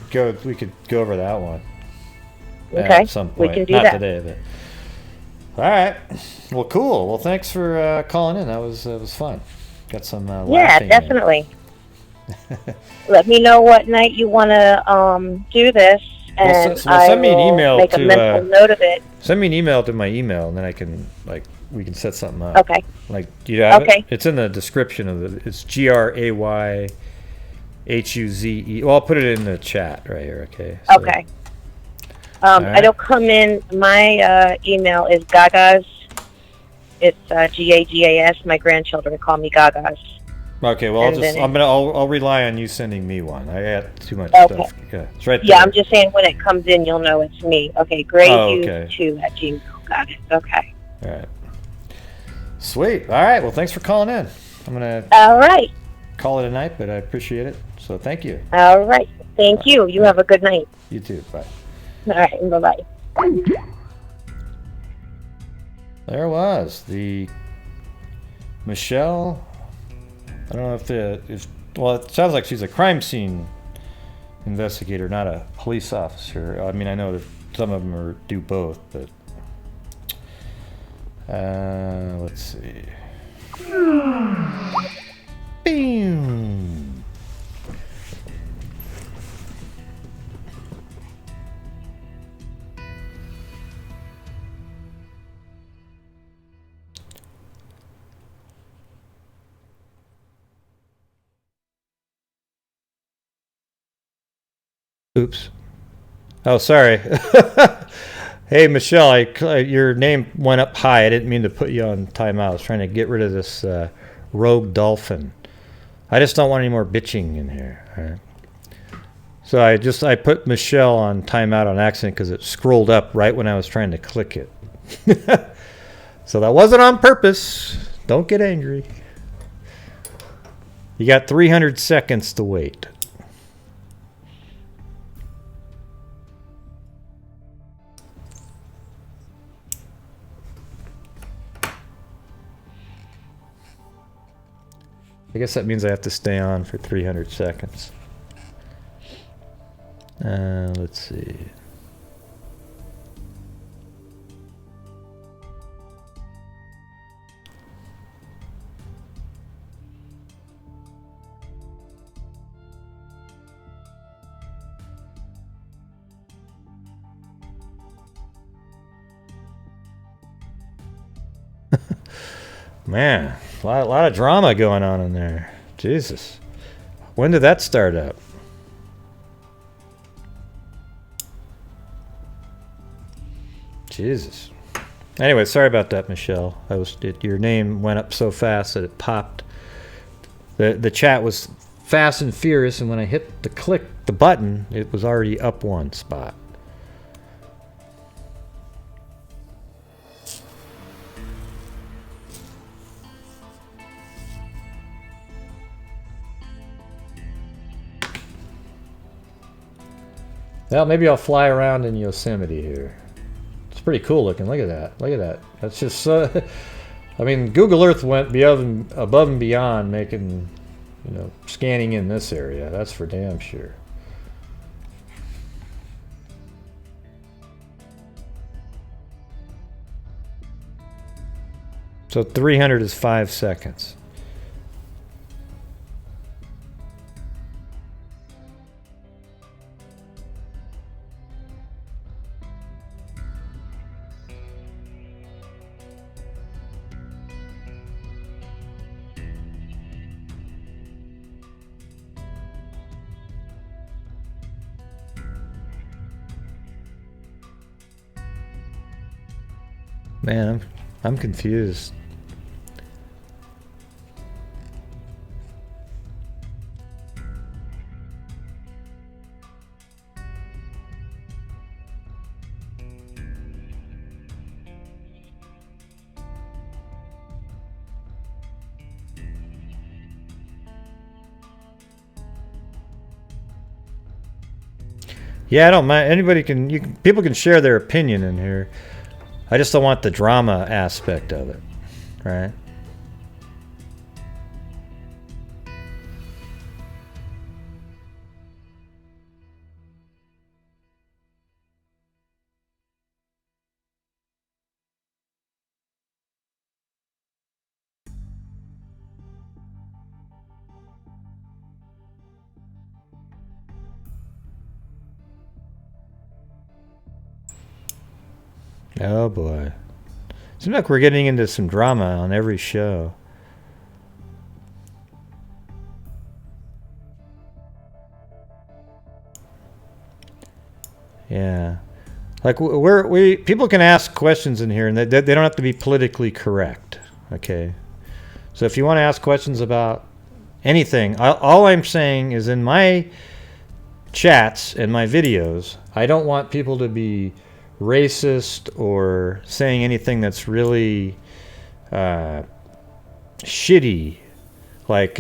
go over that one. Okay. At some point. We can do Not that. today, but... All right. Well, cool. Well, thanks for calling in. That was fun. Got some laughing. Yeah, definitely. Let me know what night you want to do this, and send me an email make a mental note of it. Send me an email to my email, and then I can we can set something up. Okay. Do you have Okay. it? It's in the description of it. It's GRAYHUZE. Well, I'll put it in the chat right here. Okay. So, Okay. right. I don't come in. My email is Gagas. It's GAGAS. My grandchildren call me Gagas. Okay, well, And I'll rely on you sending me one. I got too much stuff. Okay, it's right there. Yeah, I'm just saying when it comes in, you'll know it's me. Okay, great. Okay. 2@gmail. Got it. Okay. All right. Sweet. All right. Well, thanks for calling in. I'm gonna. All right. Call it a night, but I appreciate it. So thank you. All right. Thank you. You have a good night. You too. Bye. All right. Bye-bye. There was the Michelle. I don't know if well, it sounds like she's a crime scene investigator, not a police officer. I mean, I know that some of them do both, but let's see. Boom. Oops. Oh, sorry. Hey, Michelle, your name went up high. I didn't mean to put you on timeout. I was trying to get rid of this rogue dolphin I just don't want any more bitching in here. All right. So I put Michelle on timeout on accident because it scrolled up right when I was trying to click it. So that wasn't on purpose. Don't get angry. You got 300 seconds to wait. I guess that means I have to stay on for 300 seconds. Let's see. Man, a lot of drama going on in there. Jesus. When did that start up? Jesus. Anyway, sorry about that, Michelle. Your name went up so fast that it popped. The chat was fast and furious, and when I hit the button, it was already up one spot. Well, maybe I'll fly around in Yosemite here. It's pretty cool looking. Look at that. Look at that. That's just I mean, Google Earth went above and beyond making, scanning in this area. That's for damn sure. So 300 is 5 seconds. Man, I'm confused. Yeah, I don't mind. People can share their opinion in here. I just don't want the drama aspect of it, right? Oh boy. Seems like we're getting into some drama on every show. Yeah. Like people can ask questions in here and they don't have to be politically correct. Okay. So if you want to ask questions about anything, all I'm saying is in my chats and my videos, I don't want people to be racist or saying anything that's really shitty, like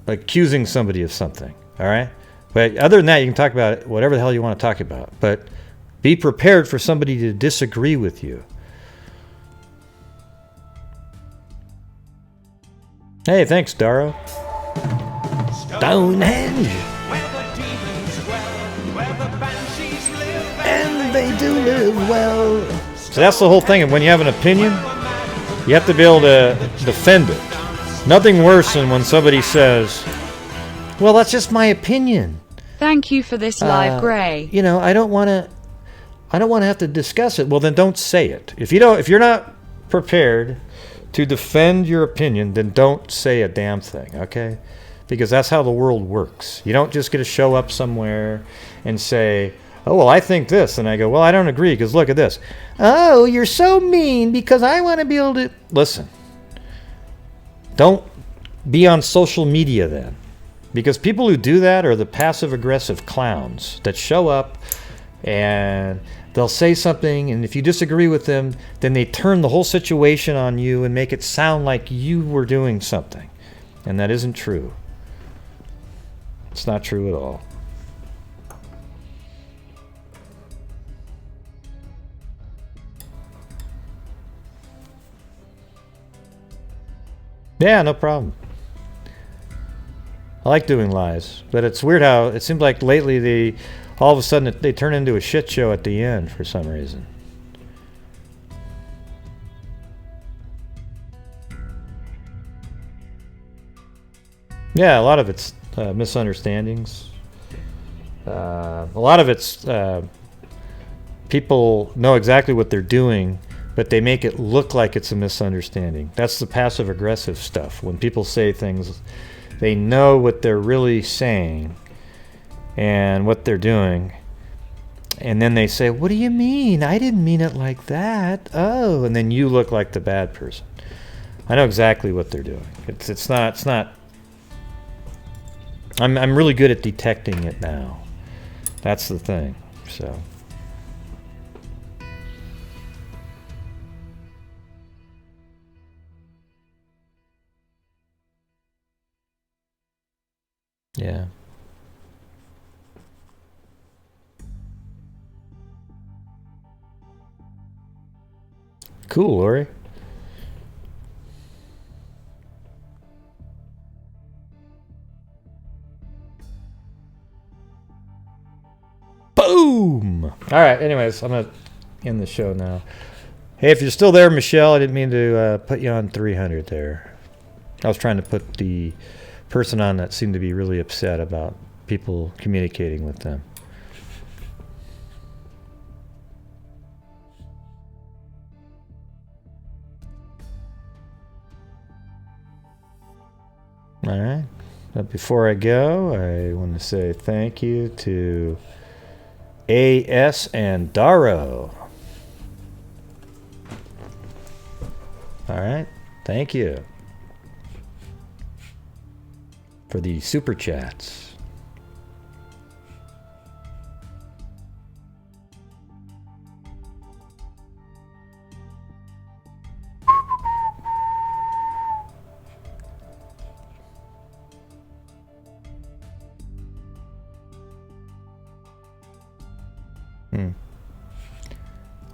accusing somebody of something. All right, but other than that, you can talk about whatever the hell you want to talk about, but be prepared for somebody to disagree with you. Hey, thanks, Daro. Stonehenge. And they do live well. So that's the whole thing. And when you have an opinion, you have to be able to defend it. Nothing worse than when somebody says, well, that's just my opinion. Thank you for this live, Gray. I don't want to have to discuss it. Well, then don't say it. If you're not prepared to defend your opinion, then don't say a damn thing, okay? Because that's how the world works. You don't just get to show up somewhere and say, oh, well, I think this. And I go, well, I don't agree because look at this. Oh, you're so mean because I want to be able to... Listen. Don't be on social media then. Because people who do that are the passive-aggressive clowns that show up and they'll say something, and if you disagree with them, then they turn the whole situation on you and make it sound like you were doing something. And that isn't true. It's not true at all. Yeah, no problem. I like doing lives, but it's weird how it seems like lately all of a sudden they turn into a shit show at the end for some reason. Yeah, a lot of it's misunderstandings. A lot of it's people know exactly what they're doing, but they make it look like it's a misunderstanding. That's the passive-aggressive stuff. When people say things, they know what they're really saying and what they're doing. And then they say, what do you mean? I didn't mean it like that. Oh, and then you look like the bad person. I know exactly what they're doing. It's not. I'm really good at detecting it now. That's the thing. So. Yeah. Cool, Lori. Boom! All right, anyways, I'm going to end the show now. Hey, if you're still there, Michelle, I didn't mean to put you on 300 there. I was trying to put the person on that seemed to be really upset about people communicating with them. All right. But before I go, I want to say thank you to AS and Daro. All right. Thank you for the super chats.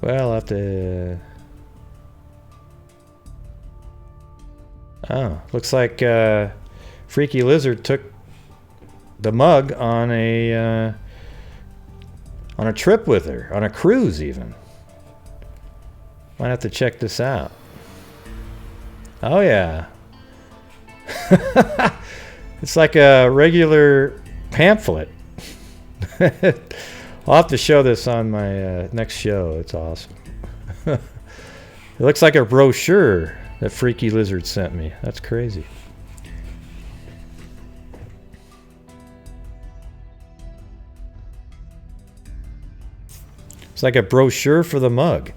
Well, I'll have to... Oh, looks like Freaky Lizard took the mug on a trip with her, on a cruise even. Might have to check this out. Oh yeah. It's like a regular pamphlet. I'll have to show this on my next show. It's awesome. It looks like a brochure that Freaky Lizard sent me. That's crazy. It's like a brochure for the mug.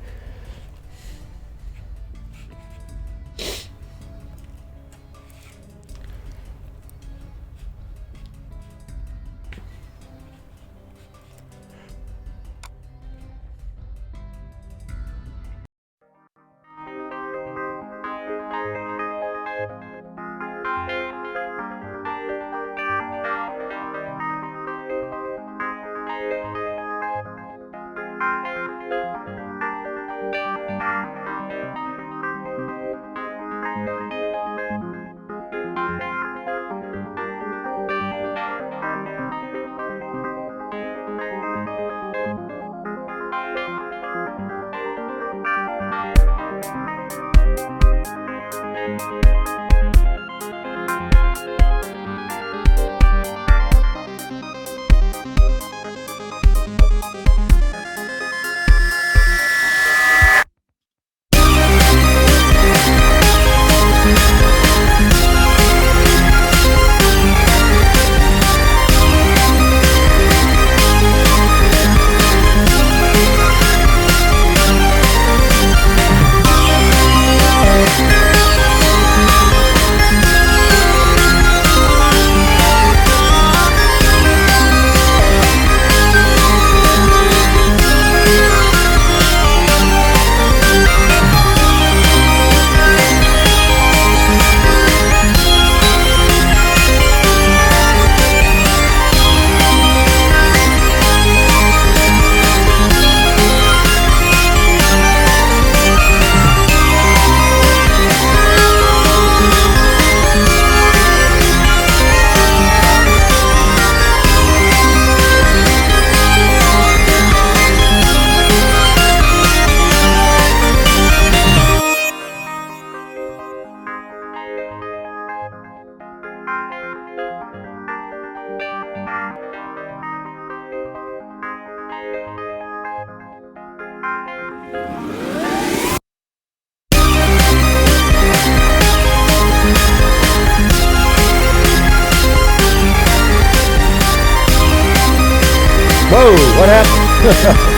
what happened?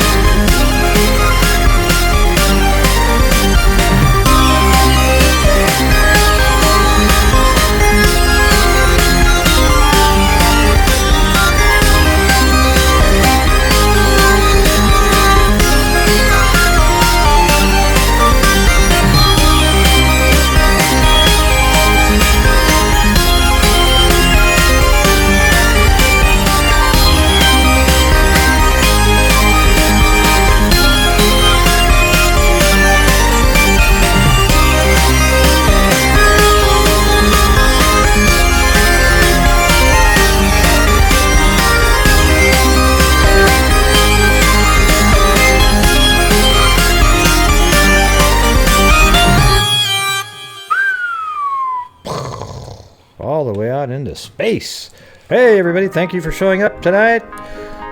All the way out into space. Hey everybody, thank you for showing up tonight.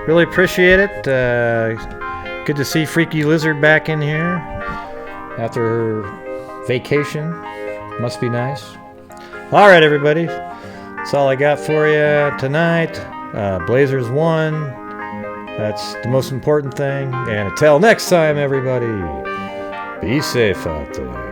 Really appreciate it. Good to see Freaky Lizard back in here after her vacation. Must be nice. All right everybody, that's all I got for you tonight. Blazers won. That's the most important thing. And until next time everybody, be safe out there.